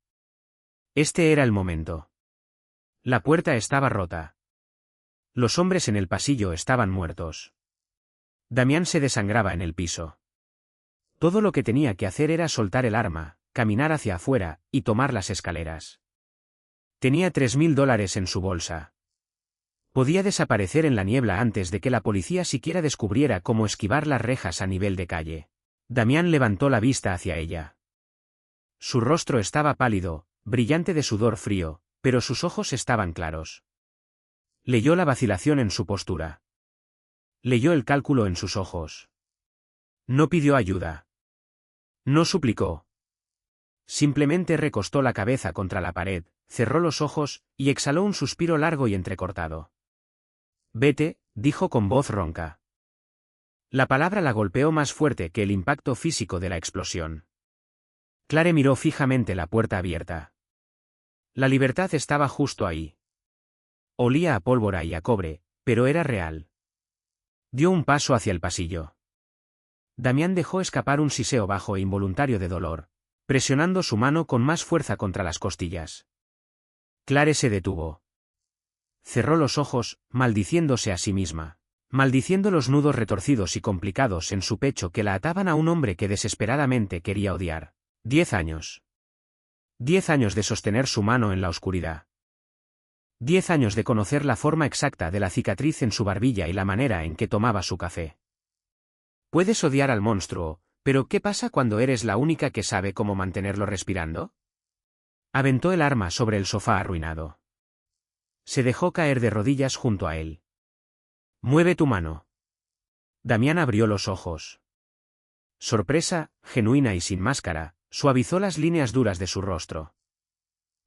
Este era el momento. La puerta estaba rota. Los hombres en el pasillo estaban muertos. Damián se desangraba en el piso. Todo lo que tenía que hacer era soltar el arma, caminar hacia afuera, y tomar las escaleras. Tenía $3.000 en su bolsa. Podía desaparecer en la niebla antes de que la policía siquiera descubriera cómo esquivar las rejas a nivel de calle. Damián levantó la vista hacia ella. Su rostro estaba pálido, brillante de sudor frío, pero sus ojos estaban claros. Leyó la vacilación en su postura. Leyó el cálculo en sus ojos. No pidió ayuda. No suplicó. Simplemente recostó la cabeza contra la pared, cerró los ojos, y exhaló un suspiro largo y entrecortado. Vete, dijo con voz ronca. La palabra la golpeó más fuerte que el impacto físico de la explosión. Clare miró fijamente la puerta abierta. La libertad estaba justo ahí. Olía a pólvora y a cobre, pero era real. Dio un paso hacia el pasillo. Damián dejó escapar un siseo bajo e involuntario de dolor, presionando su mano con más fuerza contra las costillas. Clare se detuvo. Cerró los ojos, maldiciéndose a sí misma, maldiciendo los nudos retorcidos y complicados en su pecho que la ataban a un hombre que desesperadamente quería odiar. 10 años. 10 años de sostener su mano en la oscuridad. 10 años de conocer la forma exacta de la cicatriz en su barbilla y la manera en que tomaba su café. Puedes odiar al monstruo, pero ¿qué pasa cuando eres la única que sabe cómo mantenerlo respirando? Aventó el arma sobre el sofá arruinado. Se dejó caer de rodillas junto a él. Mueve tu mano. Damián abrió los ojos. Sorpresa, genuina y sin máscara, suavizó las líneas duras de su rostro.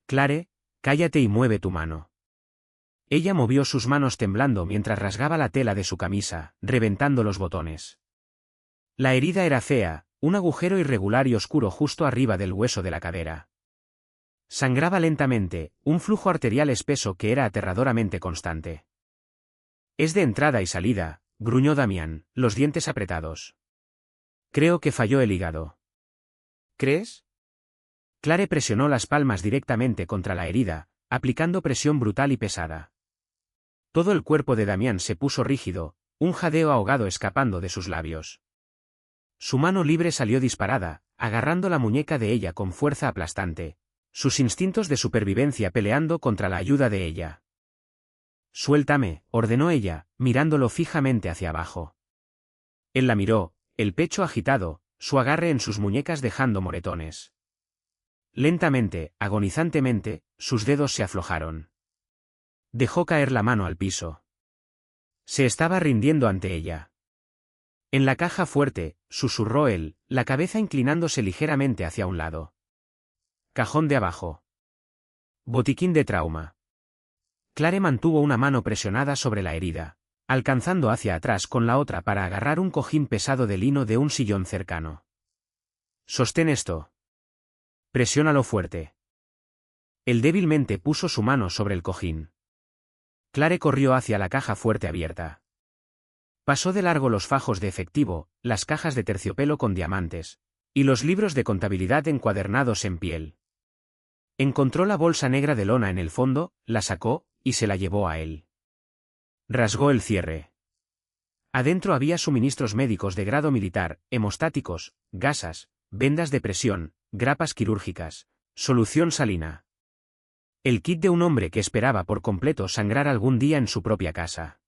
Clare, cállate y mueve tu mano. Ella movió sus manos temblando mientras rasgaba la tela de su camisa, reventando los botones. La herida era fea, un agujero irregular y oscuro justo arriba del hueso de la cadera. Sangraba lentamente, un flujo arterial espeso que era aterradoramente constante. Es de entrada y salida, gruñó Damián, los dientes apretados. Creo que falló el hígado. ¿Crees? Clare presionó las palmas directamente contra la herida, aplicando presión brutal y pesada. Todo el cuerpo de Damián se puso rígido, un jadeo ahogado escapando de sus labios. Su mano libre salió disparada, agarrando la muñeca de ella con fuerza aplastante, sus instintos de supervivencia peleando contra la ayuda de ella. Suéltame, ordenó ella, mirándolo fijamente hacia abajo. Él la miró, el pecho agitado, su agarre en sus muñecas dejando moretones. Lentamente, agonizantemente, sus dedos se aflojaron. Dejó caer la mano al piso. Se estaba rindiendo ante ella. En la caja fuerte, susurró él, la cabeza inclinándose ligeramente hacia un lado. Cajón de abajo. Botiquín de trauma. Clare mantuvo una mano presionada sobre la herida, alcanzando hacia atrás con la otra para agarrar un cojín pesado de lino de un sillón cercano. Sostén esto. Presiónalo fuerte. Él débilmente puso su mano sobre el cojín. Clare corrió hacia la caja fuerte abierta. Pasó de largo los fajos de efectivo, las cajas de terciopelo con diamantes, y los libros de contabilidad encuadernados en piel. Encontró la bolsa negra de lona en el fondo, la sacó, y se la llevó a él. Rasgó el cierre. Adentro había suministros médicos de grado militar, hemostáticos, gasas, vendas de presión, grapas quirúrgicas, solución salina. El kit de un hombre que esperaba por completo sangrar algún día en su propia casa.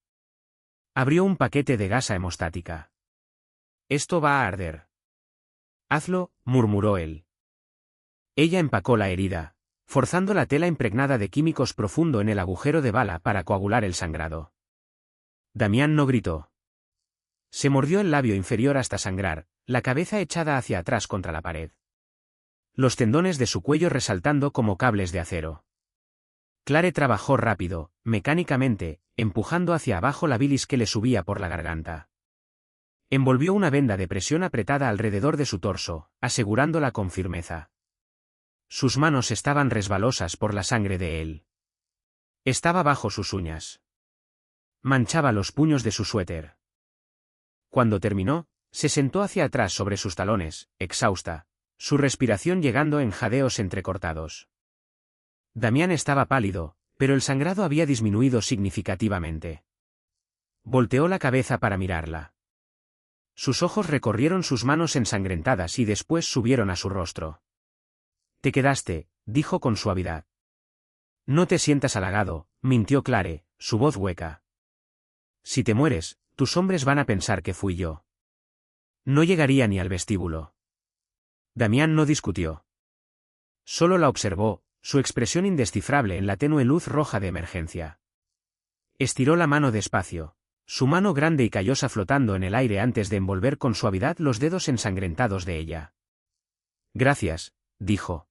Abrió un paquete de gasa hemostática. Esto va a arder. Hazlo, murmuró él. Ella empacó la herida, forzando la tela impregnada de químicos profundo en el agujero de bala para coagular el sangrado. Damián no gritó. Se mordió el labio inferior hasta sangrar, la cabeza echada hacia atrás contra la pared. Los tendones de su cuello resaltando como cables de acero. Clare trabajó rápido, mecánicamente, empujando hacia abajo la bilis que le subía por la garganta. Envolvió una venda de presión apretada alrededor de su torso, asegurándola con firmeza. Sus manos estaban resbalosas por la sangre de él. Estaba bajo sus uñas. Manchaba los puños de su suéter. Cuando terminó, se sentó hacia atrás sobre sus talones, exhausta, su respiración llegando en jadeos entrecortados. Damián estaba pálido, pero el sangrado había disminuido significativamente. Volteó la cabeza para mirarla. Sus ojos recorrieron sus manos ensangrentadas y después subieron a su rostro. Te quedaste, dijo con suavidad. No te sientas halagado, mintió Clare, su voz hueca. Si te mueres, tus hombres van a pensar que fui yo. No llegaría ni al vestíbulo. Damián no discutió. Solo la observó, su expresión indescifrable en la tenue luz roja de emergencia. Estiró la mano despacio, su mano grande y callosa flotando en el aire antes de envolver con suavidad los dedos ensangrentados de ella. Gracias, dijo.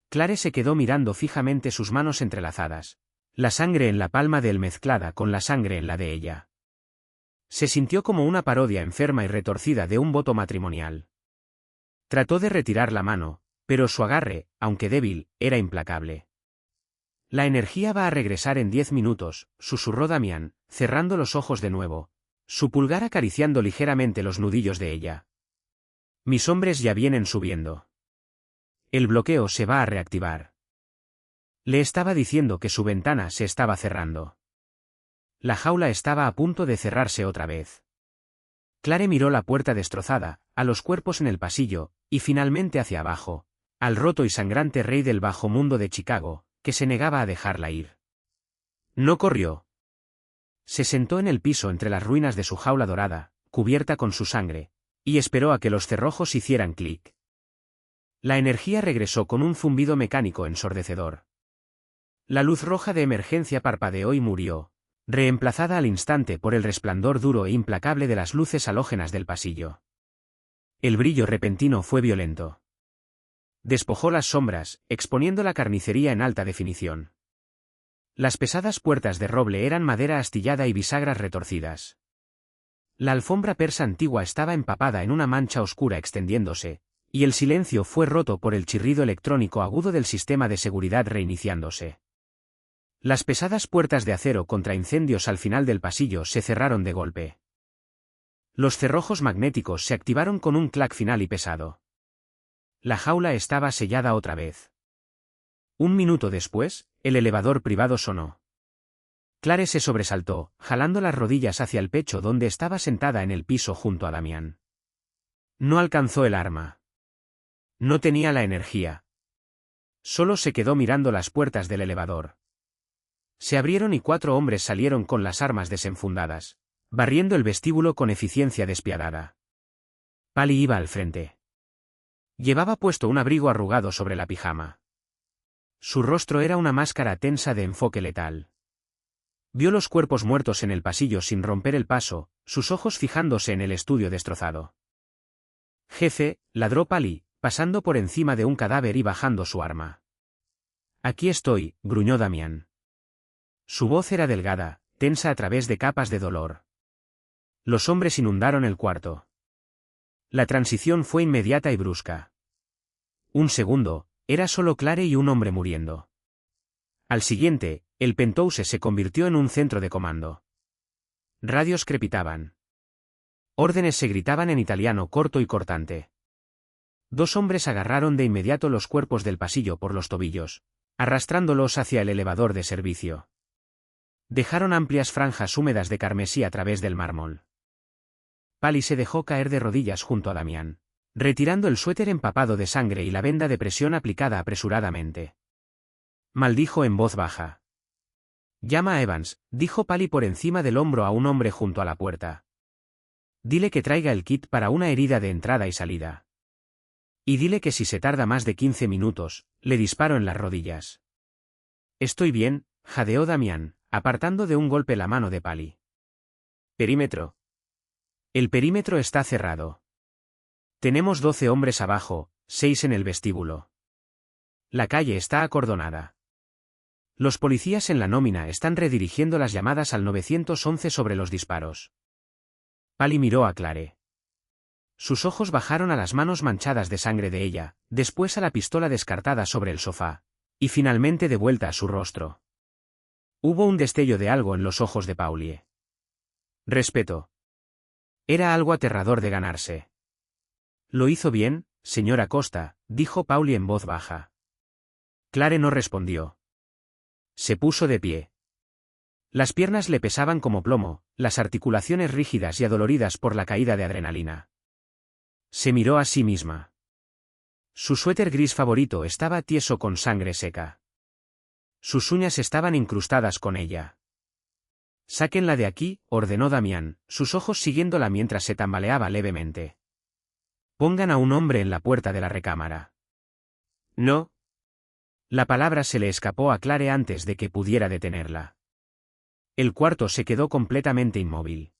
Clare se quedó mirando fijamente sus manos entrelazadas, la sangre en la palma de él mezclada con la sangre en la de ella. Se sintió como una parodia enferma y retorcida de un voto matrimonial. Trató de retirar la mano, pero su agarre, aunque débil, era implacable. La energía va a regresar en 10 minutos, susurró Damián, cerrando los ojos de nuevo, su pulgar acariciando ligeramente los nudillos de ella. Mis hombres ya vienen subiendo. El bloqueo se va a reactivar. Le estaba diciendo que su ventana se estaba cerrando. La jaula estaba a punto de cerrarse otra vez. Clare miró la puerta destrozada, a los cuerpos en el pasillo, y finalmente hacia abajo, al roto y sangrante rey del bajo mundo de Chicago, que se negaba a dejarla ir. No corrió. Se sentó en el piso entre las ruinas de su jaula dorada, cubierta con su sangre, y esperó a que los cerrojos hicieran clic. La energía regresó con un zumbido mecánico ensordecedor. La luz roja de emergencia parpadeó y murió, reemplazada al instante por el resplandor duro e implacable de las luces halógenas del pasillo. El brillo repentino fue violento. Despojó las sombras, exponiendo la carnicería en alta definición. Las pesadas puertas de roble eran madera astillada y bisagras retorcidas. La alfombra persa antigua estaba empapada en una mancha oscura extendiéndose, y el silencio fue roto por el chirrido electrónico agudo del sistema de seguridad reiniciándose. Las pesadas puertas de acero contra incendios al final del pasillo se cerraron de golpe. Los cerrojos magnéticos se activaron con un clac final y pesado. La jaula estaba sellada otra vez. Un minuto después, el elevador privado sonó. Clare se sobresaltó, jalando las rodillas hacia el pecho donde estaba sentada en el piso junto a Damián. No alcanzó el arma. No tenía la energía. Solo se quedó mirando las puertas del elevador. Se abrieron y 4 hombres salieron con las armas desenfundadas, barriendo el vestíbulo con eficiencia despiadada. Pali iba al frente. Llevaba puesto un abrigo arrugado sobre la pijama. Su rostro era una máscara tensa de enfoque letal. Vio los cuerpos muertos en el pasillo sin romper el paso, sus ojos fijándose en el estudio destrozado. Jefe, ladró Pali, pasando por encima de un cadáver y bajando su arma. Aquí estoy, gruñó Damián. Su voz era delgada, tensa a través de capas de dolor. Los hombres inundaron el cuarto. La transición fue inmediata y brusca. Un segundo, era solo Clare y un hombre muriendo. Al siguiente, el Penthouse se convirtió en un centro de comando. Radios crepitaban. Órdenes se gritaban en italiano corto y cortante. 2 hombres agarraron de inmediato los cuerpos del pasillo por los tobillos, arrastrándolos hacia el elevador de servicio. Dejaron amplias franjas húmedas de carmesí a través del mármol. Pali se dejó caer de rodillas junto a Damián, retirando el suéter empapado de sangre y la venda de presión aplicada apresuradamente. Maldijo en voz baja. Llama a Evans, dijo Pali por encima del hombro a un hombre junto a la puerta. Dile que traiga el kit para una herida de entrada y salida. Y dile que si se tarda más de 15 minutos, le disparo en las rodillas. Estoy bien, jadeó Damián, apartando de un golpe la mano de Pali. Perímetro. El perímetro está cerrado. Tenemos 12 hombres abajo, 6 en el vestíbulo. La calle está acordonada. Los policías en la nómina están redirigiendo las llamadas al 911 sobre los disparos. Pali miró a Clare. Sus ojos bajaron a las manos manchadas de sangre de ella, después a la pistola descartada sobre el sofá, y finalmente de vuelta a su rostro. Hubo un destello de algo en los ojos de Paulie. Respeto. Era algo aterrador de ganarse. Lo hizo bien, señora Costa, dijo Paulie en voz baja. Clare no respondió. Se puso de pie. Las piernas le pesaban como plomo, las articulaciones rígidas y adoloridas por la caída de adrenalina. Se miró a sí misma. Su suéter gris favorito estaba tieso con sangre seca. Sus uñas estaban incrustadas con ella. «Sáquenla de aquí», ordenó Damián, sus ojos siguiéndola mientras se tambaleaba levemente. «Pongan a un hombre en la puerta de la recámara».
No.
La palabra se le escapó a Clare antes de que pudiera detenerla. El cuarto se quedó completamente inmóvil.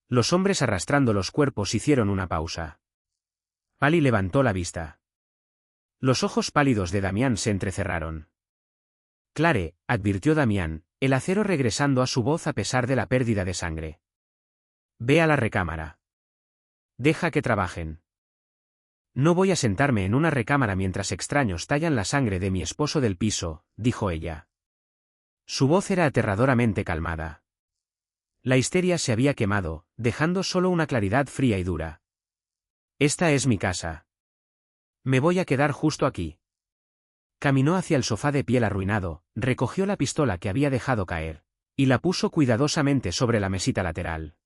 Los hombres arrastrando los cuerpos hicieron una pausa. Pali levantó la vista. Los ojos pálidos de Damián se entrecerraron. «Clare», advirtió Damián, el acero regresando a su voz a pesar de la pérdida de sangre. «Ve a la recámara. Deja que trabajen». «No voy a sentarme en una recámara mientras extraños tallan la sangre de mi esposo del piso», dijo ella. Su voz era aterradoramente calmada. La histeria se había quemado, dejando solo una claridad fría y dura. «Esta es mi casa. Me voy a quedar justo aquí». Caminó hacia el sofá de piel arruinado, recogió la pistola que había dejado caer, y la puso cuidadosamente sobre la mesita lateral.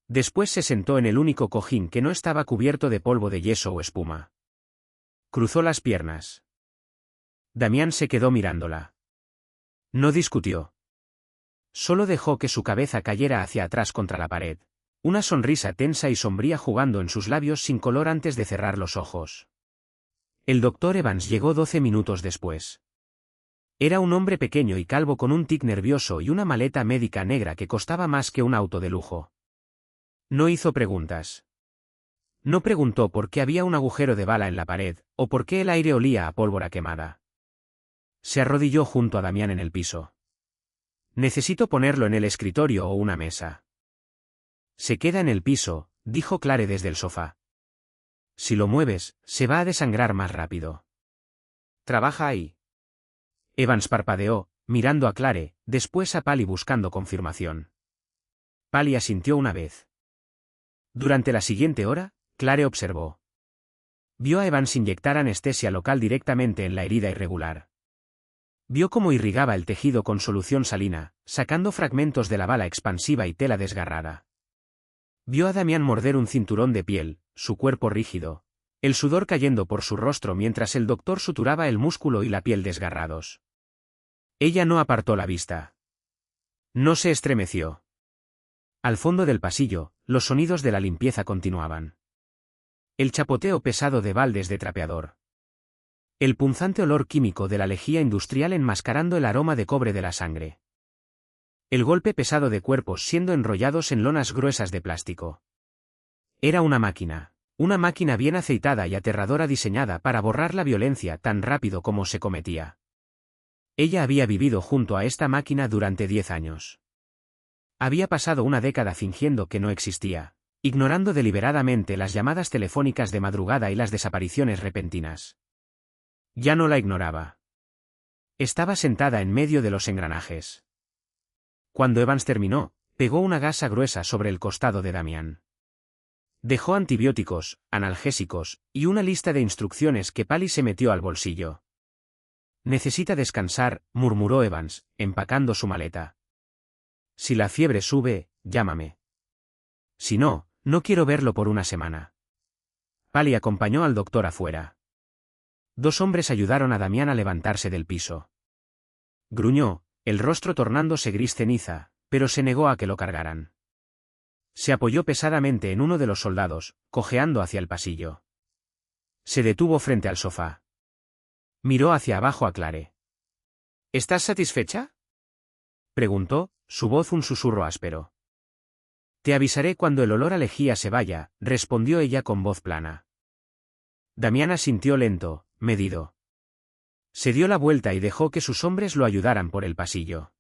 Después se sentó en el único cojín que no estaba cubierto de polvo de yeso o espuma. Cruzó las piernas. Damián se quedó mirándola. No discutió. Solo dejó que su cabeza cayera hacia atrás contra la pared, una sonrisa tensa y sombría jugando en sus labios sin color antes de cerrar los ojos. El doctor Evans llegó 12 minutos después. Era un hombre pequeño y calvo con un tic nervioso y una maleta médica negra que costaba más que un auto de lujo. No hizo preguntas. No preguntó por qué había un agujero de bala en la pared, o por qué el aire olía a pólvora quemada. Se arrodilló junto a Damián en el piso. «Necesito ponerlo en el escritorio o una mesa». «Se queda en el piso», dijo Clare desde el sofá. «Si lo mueves, se va a desangrar más rápido». «¿Trabaja ahí?» Evans parpadeó, mirando a Clare, después a Pali buscando confirmación. Pali asintió una vez. Durante la siguiente hora, Clare observó. Vio a Evans inyectar anestesia local directamente en la herida irregular. Vio cómo irrigaba el tejido con solución salina, sacando fragmentos de la bala expansiva y tela desgarrada. Vio a Damián morder un cinturón de piel, su cuerpo rígido, el sudor cayendo por su rostro mientras el doctor suturaba el músculo y la piel desgarrados. Ella no apartó la vista. No se estremeció. Al fondo del pasillo, los sonidos de la limpieza continuaban. El chapoteo pesado de baldes de trapeador. El punzante olor químico de la lejía industrial enmascarando el aroma de cobre de la sangre. El golpe pesado de cuerpos siendo enrollados en lonas gruesas de plástico. Era una máquina bien aceitada y aterradora diseñada para borrar la violencia tan rápido como se cometía. Ella había vivido junto a esta máquina durante 10 años. Había pasado una década fingiendo que no existía, ignorando deliberadamente las llamadas telefónicas de madrugada y las desapariciones repentinas. Ya no la ignoraba. Estaba sentada en medio de los engranajes. Cuando Evans terminó, pegó una gasa gruesa sobre el costado de Damián. Dejó antibióticos, analgésicos, y una lista de instrucciones que Pali se metió al bolsillo. «Necesita descansar», murmuró Evans, empacando su maleta. «Si la fiebre sube, llámame. Si no, no quiero verlo por una semana». Pali acompañó al doctor afuera. 2 hombres ayudaron a Damián a levantarse del piso. Gruñó, el rostro tornándose gris ceniza, pero se negó a que lo cargaran. Se apoyó pesadamente en uno de los soldados, cojeando hacia el pasillo. Se detuvo frente al sofá. Miró hacia abajo a Clare. «¿Estás satisfecha?», preguntó, su voz un susurro áspero. «Te avisaré cuando el olor a lejía se vaya», respondió ella con voz plana. Damián asintió lento, medido. Se dio la vuelta y dejó que sus hombres lo ayudaran por el pasillo.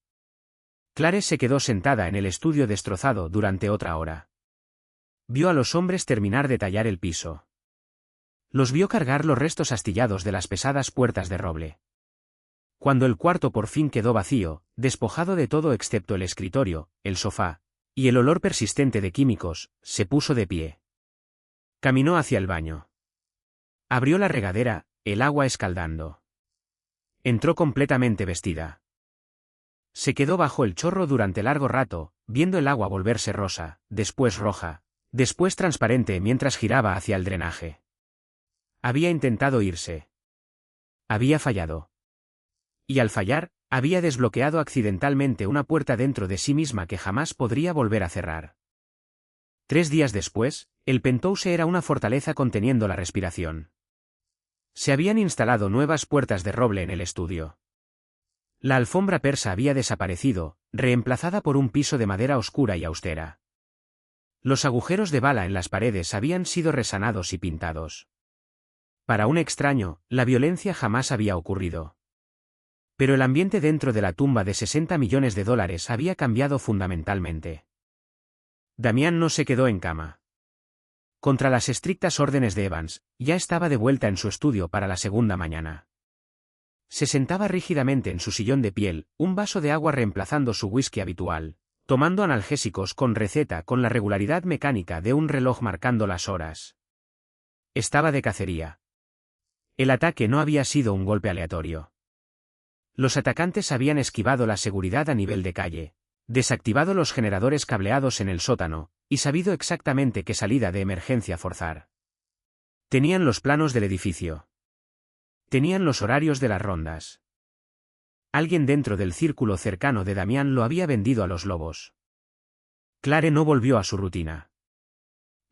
Clare se quedó sentada en el estudio destrozado durante otra hora. Vio a los hombres terminar de tallar el piso. Los vio cargar los restos astillados de las pesadas puertas de roble. Cuando el cuarto por fin quedó vacío, despojado de todo excepto el escritorio, el sofá, y el olor persistente de químicos, se puso de pie. Caminó hacia el baño. Abrió la regadera, el agua escaldando. Entró completamente vestida. Se quedó bajo el chorro durante largo rato, viendo el agua volverse rosa, después roja, después transparente mientras giraba hacia el drenaje. Había intentado irse. Había fallado. Y al fallar, había desbloqueado accidentalmente una puerta dentro de sí misma que jamás podría volver a cerrar. 3 días después, el penthouse era una fortaleza conteniendo la respiración. Se habían instalado nuevas puertas de roble en el estudio. La alfombra persa había desaparecido, reemplazada por un piso de madera oscura y austera. Los agujeros de bala en las paredes habían sido resanados y pintados. Para un extraño, la violencia jamás había ocurrido. Pero el ambiente dentro de la tumba de $60 millones había cambiado fundamentalmente. Damián no se quedó en cama. Contra las estrictas órdenes de Evans, ya estaba de vuelta en su estudio para la segunda mañana. Se sentaba rígidamente en su sillón de piel, un vaso de agua reemplazando su whisky habitual, tomando analgésicos con receta con la regularidad mecánica de un reloj marcando las horas. Estaba de cacería. El ataque no había sido un golpe aleatorio. Los atacantes habían esquivado la seguridad a nivel de calle, desactivado los generadores cableados en el sótano, y sabido exactamente qué salida de emergencia forzar. Tenían los planos del edificio. Tenían los horarios de las rondas. Alguien dentro del círculo cercano de Damián lo había vendido a los lobos. Clare no volvió a su rutina.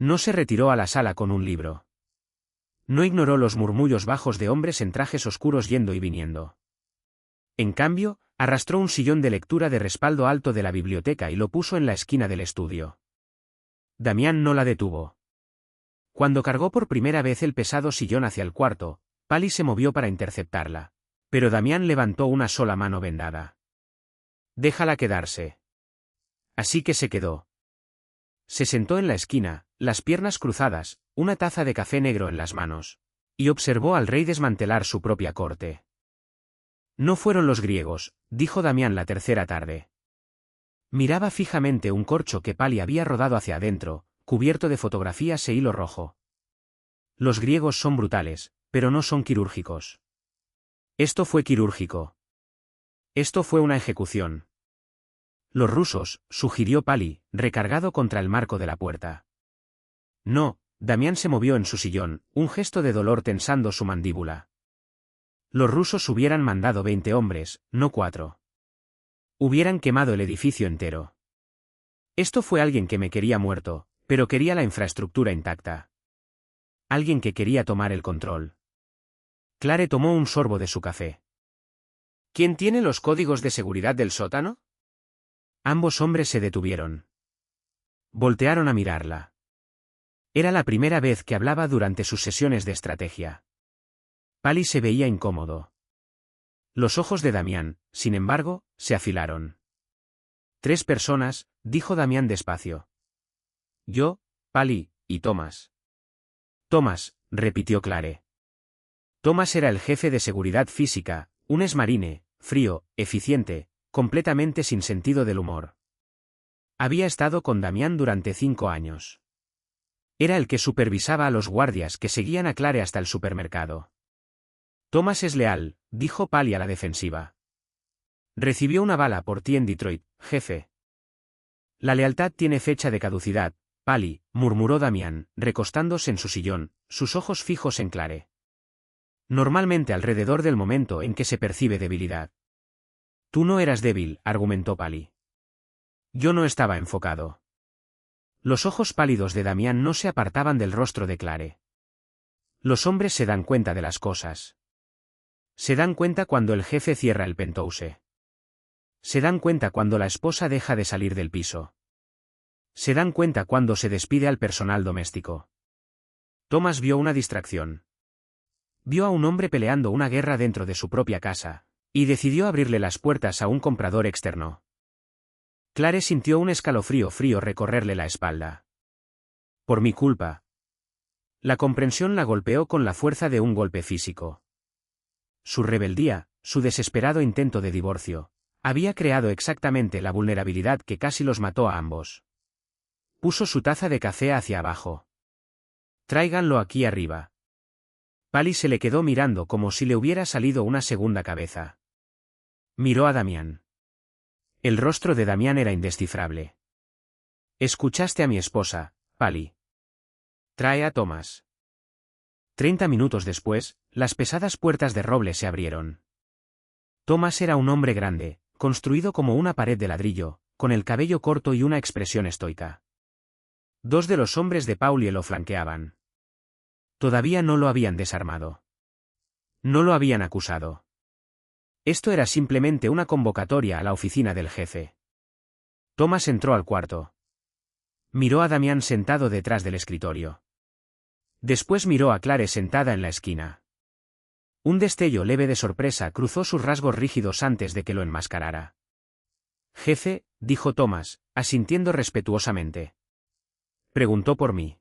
No se retiró a la sala con un libro. No ignoró los murmullos bajos de hombres en trajes oscuros yendo y viniendo. En cambio, arrastró un sillón de lectura de respaldo alto de la biblioteca y lo puso en la esquina del estudio. Damián no la detuvo. Cuando cargó por primera vez el pesado sillón hacia el cuarto, Pali se movió para interceptarla, pero Damián levantó una sola mano vendada. Déjala quedarse. Así que se quedó. Se sentó en la esquina, las piernas cruzadas, una taza de café negro en las manos, y observó al rey desmantelar su propia corte. No fueron los griegos, dijo Damián la tercera tarde. Miraba fijamente un corcho que Pali había rodado hacia adentro, cubierto de fotografías e hilo rojo. Los griegos son brutales, pero no son quirúrgicos. Esto fue quirúrgico. Esto fue una ejecución. Los rusos, sugirió Pali, recargado contra el marco de la puerta. No, Damián se movió en su sillón, un gesto de dolor tensando su mandíbula. Los rusos hubieran mandado 20 hombres, no 4. Hubieran quemado el edificio entero. Esto fue alguien que me quería muerto, pero quería la infraestructura intacta. Alguien que quería tomar el control. Clare tomó un sorbo de su café. ¿Quién tiene los códigos de seguridad del sótano? Ambos hombres se detuvieron. Voltearon a mirarla. Era la primera vez que hablaba durante sus sesiones de estrategia. Pali se veía incómodo. Los ojos de Damián, sin embargo, se afilaron. 3 personas, dijo Damián despacio. Yo, Pali, y Thomas. Thomas, repitió Clare. Thomas era el jefe de seguridad física, un exmarine, frío, eficiente, completamente sin sentido del humor. Había estado con Damián durante 5 años. Era el que supervisaba a los guardias que seguían a Clare hasta el supermercado. Thomas es leal, dijo Pali a la defensiva. Recibió una bala por ti en Detroit, jefe. La lealtad tiene fecha de caducidad, Pali, murmuró Damián, recostándose en su sillón, sus ojos fijos en Clare. Normalmente alrededor del momento en que se percibe debilidad. Tú no eras débil, argumentó Pali. Yo no estaba enfocado. Los ojos pálidos de Damián no se apartaban del rostro de Clare. Los hombres se dan cuenta de las cosas. Se dan cuenta cuando el jefe cierra el penthouse. Se dan cuenta cuando la esposa deja de salir del piso. Se dan cuenta cuando se despide al personal doméstico. Thomas vio una distracción. Vio a un hombre peleando una guerra dentro de su propia casa, y decidió abrirle las puertas a un comprador externo. Clare sintió un escalofrío frío recorrerle la espalda. Por mi culpa. La comprensión la golpeó con la fuerza de un golpe físico. Su rebeldía, su desesperado intento de divorcio, había creado exactamente la vulnerabilidad que casi los mató a ambos. Puso su taza de café hacia abajo. Tráiganlo aquí arriba. Pali se le quedó mirando como si le hubiera salido una segunda cabeza. Miró a Damián. El rostro de Damián era indescifrable. Escuchaste a mi esposa, Pali. Trae a Thomas. 30 minutos después, las pesadas puertas de roble se abrieron. Thomas era un hombre grande, construido como una pared de ladrillo, con el cabello corto y una expresión estoica. Dos de los hombres de Paulie lo flanqueaban. Todavía no lo habían desarmado. No lo habían acusado. Esto era simplemente una convocatoria a la oficina del jefe. Thomas entró al cuarto. Miró a Damián sentado detrás del escritorio. Después miró a Clare sentada en la esquina. Un destello leve de sorpresa cruzó sus rasgos rígidos antes de que lo enmascarara. Jefe, dijo Thomas, asintiendo respetuosamente. Preguntó por mí.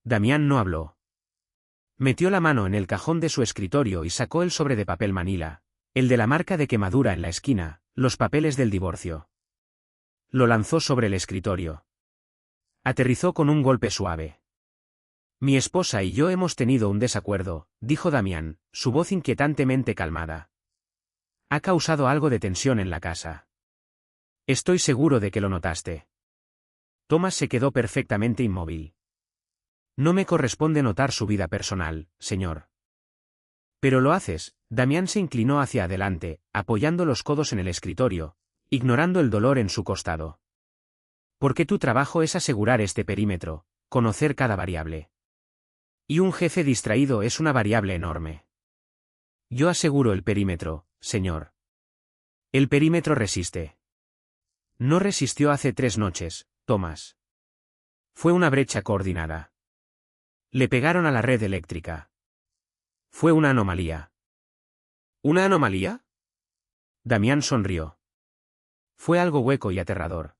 Damián no habló. Metió la mano en el cajón de su escritorio y sacó el sobre de papel manila, el de la marca de quemadura en la esquina, los papeles del divorcio. Lo lanzó sobre el escritorio. Aterrizó con un golpe suave. Mi esposa y yo hemos tenido un desacuerdo, dijo Damián, su voz inquietantemente calmada. Ha causado algo de tensión en la casa. Estoy seguro de que lo notaste. Thomas se quedó perfectamente inmóvil. No me corresponde notar su vida personal, señor. Pero lo haces. Damián se inclinó hacia adelante, apoyando los codos en el escritorio, ignorando el dolor en su costado. Porque tu trabajo es asegurar este perímetro, conocer cada variable. Y un jefe distraído es una variable enorme. Yo aseguro el perímetro, señor. El perímetro resiste. No resistió hace 3 noches, Thomas. Fue una brecha coordinada. Le pegaron a la red eléctrica. Fue una anomalía.
¿Una anomalía?
Damián sonrió. Fue algo hueco y aterrador.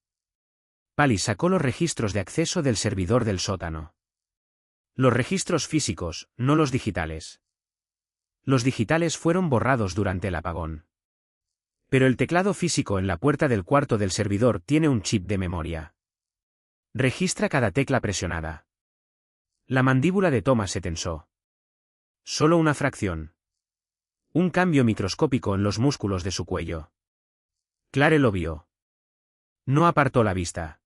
Pali sacó los registros de acceso del servidor del sótano. Los registros físicos, no los digitales. Los digitales fueron borrados durante el apagón. Pero el teclado físico en la puerta del cuarto del servidor tiene un chip de memoria. Registra cada tecla presionada. La mandíbula de Thomas se tensó. Solo una fracción. Un cambio microscópico en los músculos de su cuello. Clare lo vio. No apartó la vista.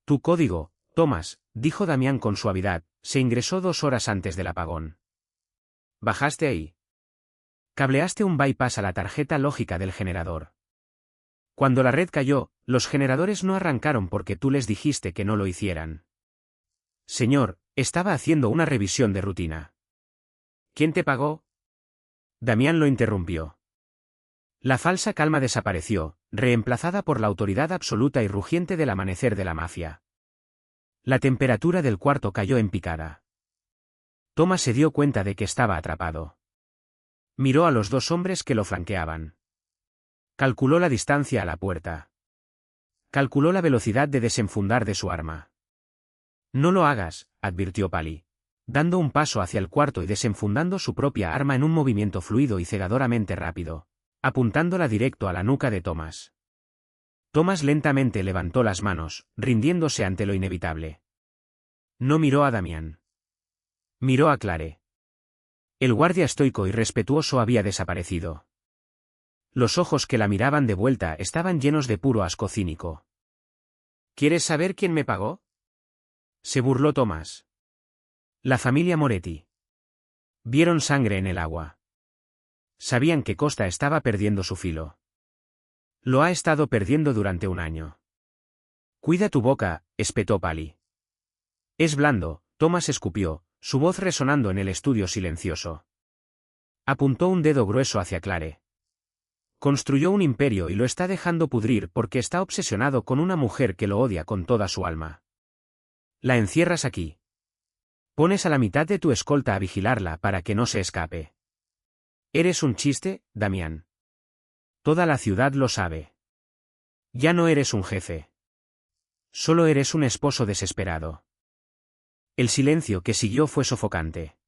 Tu código, Thomas, dijo Damián con suavidad, se ingresó 2 horas antes del apagón.
¿Bajaste ahí?
Cableaste un bypass a la tarjeta lógica del generador. Cuando la red cayó, los generadores no arrancaron porque tú les dijiste que no lo hicieran. Señor, estaba haciendo una revisión de rutina.
¿Quién te pagó?
Damián lo interrumpió. La falsa calma desapareció, reemplazada por la autoridad absoluta y rugiente del amanecer de la mafia. La temperatura del cuarto cayó en picada. Thomas se dio cuenta de que estaba atrapado. Miró a los 2 hombres que lo flanqueaban. Calculó la distancia a la puerta. Calculó la velocidad de desenfundar de su arma. No lo hagas, advirtió Pali, dando un paso hacia el cuarto y desenfundando su propia arma en un movimiento fluido y cegadoramente rápido, apuntándola directo a la nuca de Thomas. Thomas lentamente levantó las manos, rindiéndose ante lo inevitable. No miró a Damián. Miró a Clare. El guardia estoico y respetuoso había desaparecido. Los ojos que la miraban de vuelta estaban llenos de puro asco cínico.
¿Quieres saber quién me pagó?
Se burló Thomas. La familia Moretti. Vieron sangre en el agua. Sabían que Costa estaba perdiendo su filo. Lo ha estado perdiendo durante 1 año. Cuida tu boca, espetó Pali. Es blando, Thomas escupió, su voz resonando en el estudio silencioso. Apuntó un dedo grueso hacia Clare. Construyó un imperio y lo está dejando pudrir porque está obsesionado con una mujer que lo odia con toda su alma. La encierras aquí. Pones a la mitad de tu escolta a vigilarla para que no se escape. Eres un chiste, Damián. Toda la ciudad lo sabe. Ya no eres un jefe. Solo eres un esposo desesperado. El silencio que siguió fue sofocante.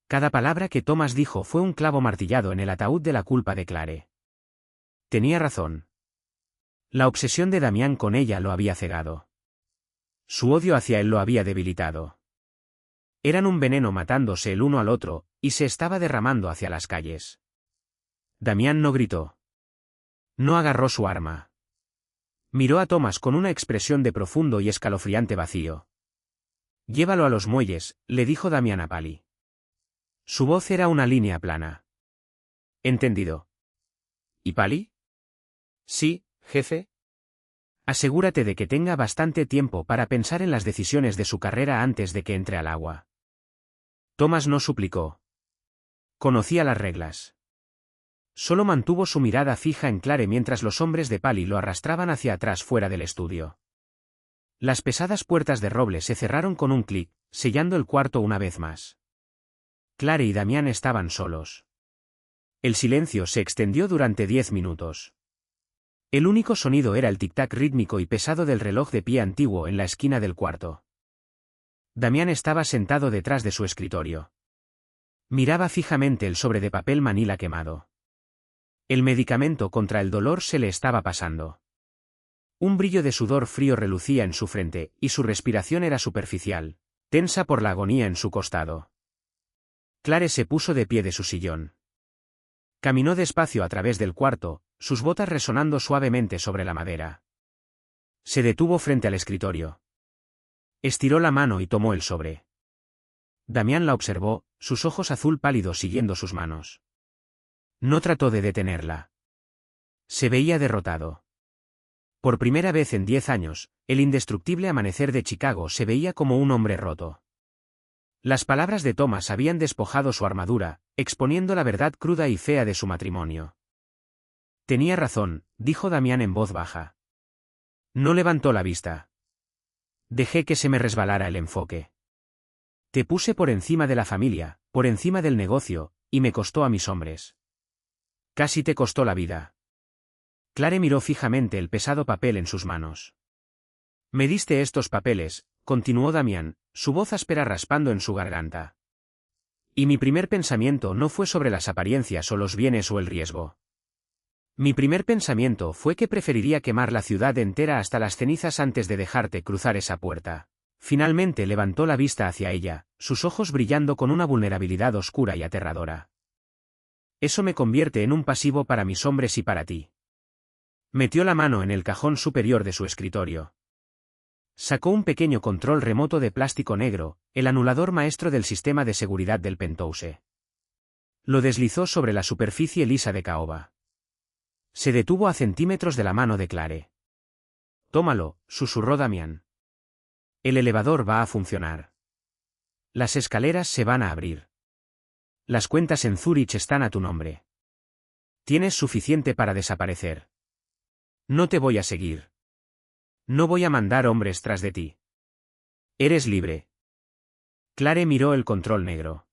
Cada palabra que Thomas dijo fue un clavo martillado en el ataúd de la culpa de Clare. Tenía razón. La obsesión de Damián con ella lo había cegado. Su odio hacia él lo había debilitado. Eran un veneno matándose el uno al otro, y se estaba derramando hacia las calles. Damián no gritó. No agarró su arma. Miró a Thomas con una expresión de profundo y escalofriante vacío. Llévalo a los muelles, le dijo Damián a Pali. Su voz era una línea plana. Entendido. ¿Y Pali?
Sí, jefe.
Asegúrate de que tenga bastante tiempo para pensar en las decisiones de su carrera antes de que entre al agua. Thomas no suplicó. Conocía las reglas. Solo mantuvo su mirada fija en Clare mientras los hombres de Pali lo arrastraban hacia atrás fuera del estudio. Las pesadas puertas de roble se cerraron con un clic, sellando el cuarto una vez más. Clare y Damián estaban solos. El silencio se extendió durante 10 minutos. El único sonido era el tic-tac rítmico y pesado del reloj de pie antiguo en la esquina del cuarto. Damián estaba sentado detrás de su escritorio. Miraba fijamente el sobre de papel manila quemado. El medicamento contra el dolor se le estaba pasando. Un brillo de sudor frío relucía en su frente, y su respiración era superficial, tensa por la agonía en su costado. Clare se puso de pie de su sillón. Caminó despacio a través del cuarto, sus botas resonando suavemente sobre la madera. Se detuvo frente al escritorio. Estiró la mano y tomó el sobre. Damián la observó, sus ojos azul pálidos siguiendo sus manos. No trató de detenerla. Se veía derrotado. Por primera vez en 10 años, el indestructible amanecer de Chicago se veía como un hombre roto. Las palabras de Thomas habían despojado su armadura, exponiendo la verdad cruda y fea de su matrimonio. Tenía razón, dijo Damián en voz baja. No levantó la vista. Dejé que se me resbalara el enfoque. Te puse por encima de la familia, por encima del negocio, y me costó a mis hombres. Casi te costó la vida. Clare miró fijamente el pesado papel en sus manos. Me diste estos papeles, continuó Damián, su voz áspera raspando en su garganta. Y mi primer pensamiento no fue sobre las apariencias o los bienes o el riesgo. Mi primer pensamiento fue que preferiría quemar la ciudad entera hasta las cenizas antes de dejarte cruzar esa puerta. Finalmente levantó la vista hacia ella, sus ojos brillando con una vulnerabilidad oscura y aterradora. Eso me convierte en un pasivo para mis hombres y para ti. Metió la mano en el cajón superior de su escritorio. Sacó un pequeño control remoto de plástico negro, el anulador maestro del sistema de seguridad del Penthouse. Lo deslizó sobre la superficie lisa de caoba. Se detuvo a centímetros de la mano de Clare. Tómalo, susurró Damián. El elevador va a funcionar. Las escaleras se van a abrir. Las cuentas en Zurich están a tu nombre. Tienes suficiente para desaparecer. No te voy a seguir. No voy a mandar hombres tras de ti. Eres libre. Clare miró el control negro.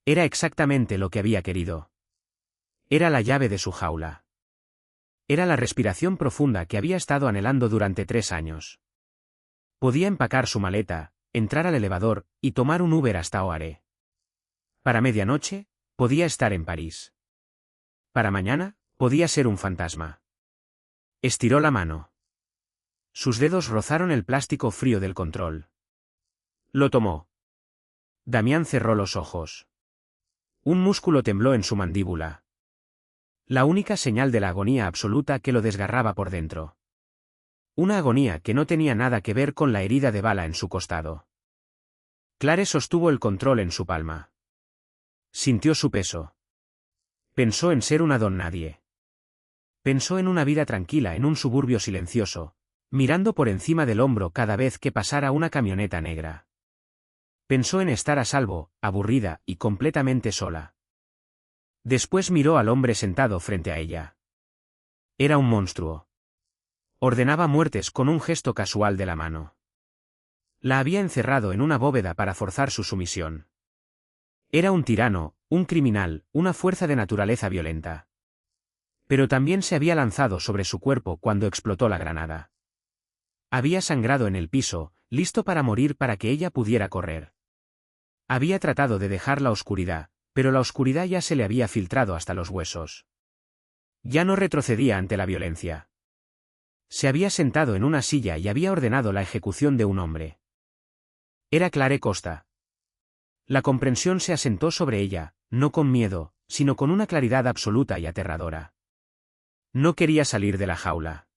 Era exactamente lo que había querido. Era la llave de su jaula. Era la respiración profunda que había estado anhelando durante 3 años. Podía empacar su maleta, entrar al elevador, y tomar un Uber hasta Oare. Para medianoche, podía estar en París. Para mañana, podía ser un fantasma. Estiró la mano. Sus dedos rozaron el plástico frío del control. Lo tomó. Damián cerró los ojos. Un músculo tembló en su mandíbula. La única señal de la agonía absoluta que lo desgarraba por dentro. Una agonía que no tenía nada que ver con la herida de bala en su costado. Clare sostuvo el control en su palma. Sintió su peso. Pensó en ser una don nadie. Pensó en una vida tranquila en un suburbio silencioso, mirando por encima del hombro cada vez que pasara una camioneta negra. Pensó en estar a salvo, aburrida y completamente sola. Después miró al hombre sentado frente a ella. Era un monstruo. Ordenaba muertes con un gesto casual de la mano. La había encerrado en una bóveda para forzar su sumisión. Era un tirano, un criminal, una fuerza de naturaleza violenta. Pero también se había lanzado sobre su cuerpo cuando explotó la granada. Había sangrado en el piso, listo para morir para que ella pudiera correr. Había tratado de dejar la oscuridad, pero la oscuridad ya se le había filtrado hasta los huesos. Ya no retrocedía ante la violencia. Se había sentado en una silla y había ordenado la ejecución de un hombre. Era Clare Costa. La comprensión se asentó sobre ella, no con miedo, sino con una claridad absoluta y aterradora. No quería salir de la jaula.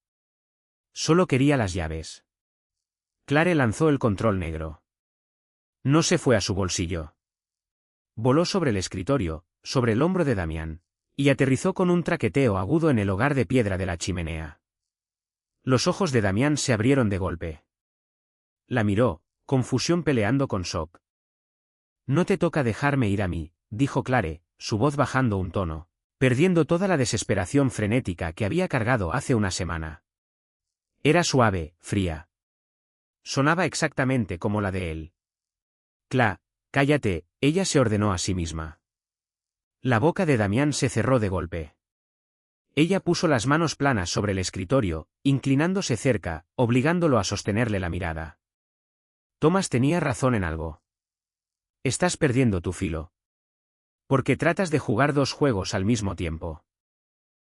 Solo quería las llaves. Clare lanzó el control negro. No se fue a su bolsillo. Voló sobre el escritorio, sobre el hombro de Damián, y aterrizó con un traqueteo agudo en el hogar de piedra de la chimenea. Los ojos de Damián se abrieron de golpe. La miró, confusión peleando con shock. No te toca dejarme ir a mí, dijo Clare, su voz bajando un tono, perdiendo toda la desesperación frenética que había cargado hace una semana. Era suave, fría. Sonaba exactamente como la de él. Cállate, ella se ordenó a sí misma. La boca de Damián se cerró de golpe. Ella puso las manos planas sobre el escritorio, inclinándose cerca, obligándolo a sostenerle la mirada. Thomas tenía razón en algo. Estás perdiendo tu filo. Porque tratas de jugar dos juegos al mismo tiempo.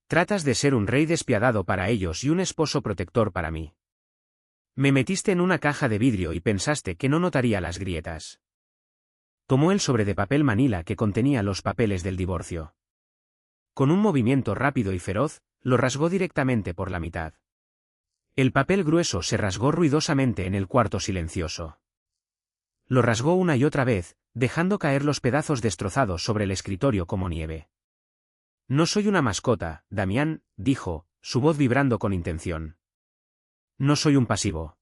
Tratas de ser un rey despiadado para ellos y un esposo protector para mí. Me metiste en una caja de vidrio y pensaste que no notaría las grietas. Tomó el sobre de papel manila que contenía los papeles del divorcio. Con un movimiento rápido y feroz, lo rasgó directamente por la mitad. El papel grueso se rasgó ruidosamente en el cuarto silencioso. Lo rasgó una y otra vez, dejando caer los pedazos destrozados sobre el escritorio como nieve. No soy una mascota, Damián, dijo, su voz vibrando con intención. No soy un pasivo.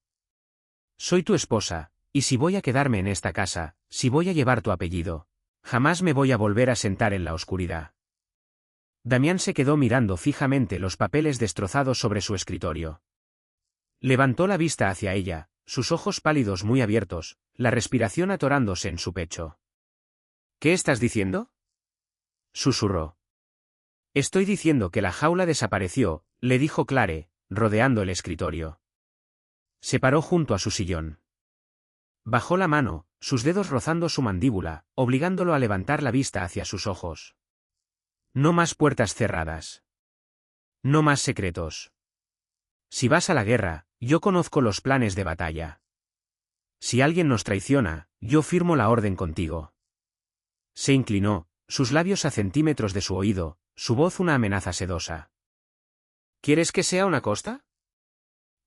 Soy tu esposa, y si voy a quedarme en esta casa, si voy a llevar tu apellido, jamás me voy a volver a sentar en la oscuridad. Damián se quedó mirando fijamente los papeles destrozados sobre su escritorio. Levantó la vista hacia ella, sus ojos pálidos muy abiertos, la respiración atorándose en su pecho. ¿Qué estás diciendo?, susurró. Estoy diciendo que la jaula desapareció, le dijo Clare, rodeando el escritorio. Se paró junto a su sillón. Bajó la mano, sus dedos rozando su mandíbula, obligándolo a levantar la vista hacia sus ojos. No más puertas cerradas. No más secretos. Si vas a la guerra, yo conozco los planes de batalla. Si alguien nos traiciona, yo firmo la orden contigo. Se inclinó, sus labios a centímetros de su oído, su voz una amenaza sedosa. ¿Quieres que sea una costa?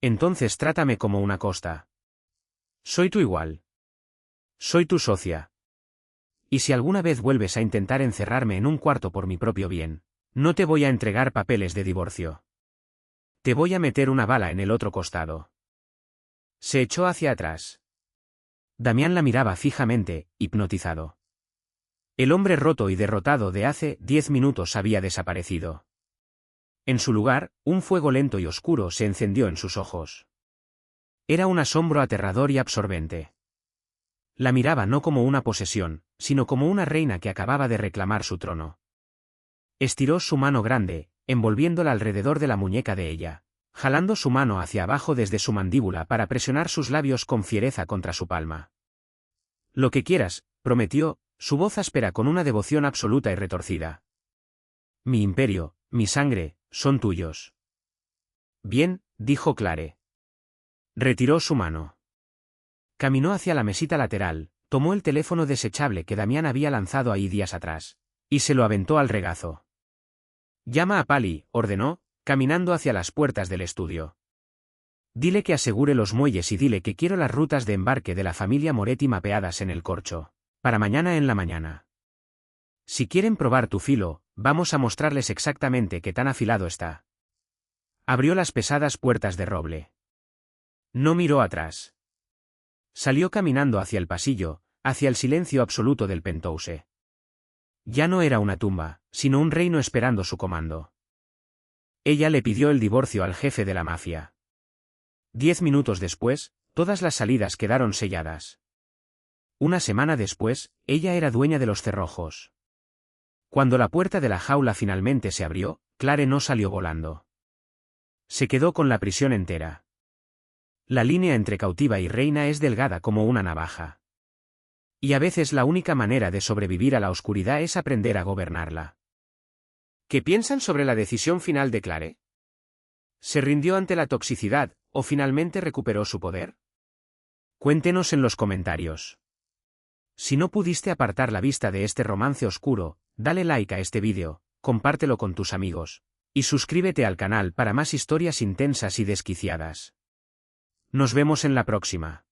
Entonces trátame como una costa. Soy tu igual. Soy tu socia. Y si alguna vez vuelves a intentar encerrarme en un cuarto por mi propio bien, no te voy a entregar papeles de divorcio. Te voy a meter una bala en el otro costado. Se echó hacia atrás. Damián la miraba fijamente, hipnotizado. El hombre roto y derrotado de hace 10 minutos había desaparecido. En su lugar, un fuego lento y oscuro se encendió en sus ojos. Era un asombro aterrador y absorbente. La miraba no como una posesión, sino como una reina que acababa de reclamar su trono. Estiró su mano grande, envolviéndola alrededor de la muñeca de ella, jalando su mano hacia abajo desde su mandíbula para presionar sus labios con fiereza contra su palma. Lo que quieras, prometió, su voz áspera con una devoción absoluta y retorcida. Mi imperio, mi sangre, son tuyos. Bien, dijo Clare. Retiró su mano. Caminó hacia la mesita lateral, tomó el teléfono desechable que Damián había lanzado ahí días atrás, y se lo aventó al regazo. Llama a Pali, ordenó, caminando hacia las puertas del estudio. Dile que asegure los muelles y dile que quiero las rutas de embarque de la familia Moretti mapeadas en el corcho, para mañana en la mañana. Si quieren probar tu filo, vamos a mostrarles exactamente qué tan afilado está. Abrió las pesadas puertas de roble. No miró atrás. Salió caminando hacia el pasillo, hacia el silencio absoluto del penthouse. Ya no era una tumba, sino un reino esperando su comando. Ella le pidió el divorcio al jefe de la mafia. 10 minutos después, todas las salidas quedaron selladas. Una semana después, ella era dueña de los cerrojos. Cuando la puerta de la jaula finalmente se abrió, Clare no salió volando. Se quedó con la prisión entera. La línea entre cautiva y reina es delgada como una navaja. Y a veces la única manera de sobrevivir a la oscuridad es aprender a gobernarla. ¿Qué piensan sobre la decisión final de Clare? ¿Se rindió ante la toxicidad, o finalmente recuperó su poder? Cuéntenos en los comentarios. Si no pudiste apartar la vista de este romance oscuro, dale like a este vídeo, compártelo con tus amigos, Y suscríbete al canal para más historias intensas y desquiciadas. Nos vemos en la próxima.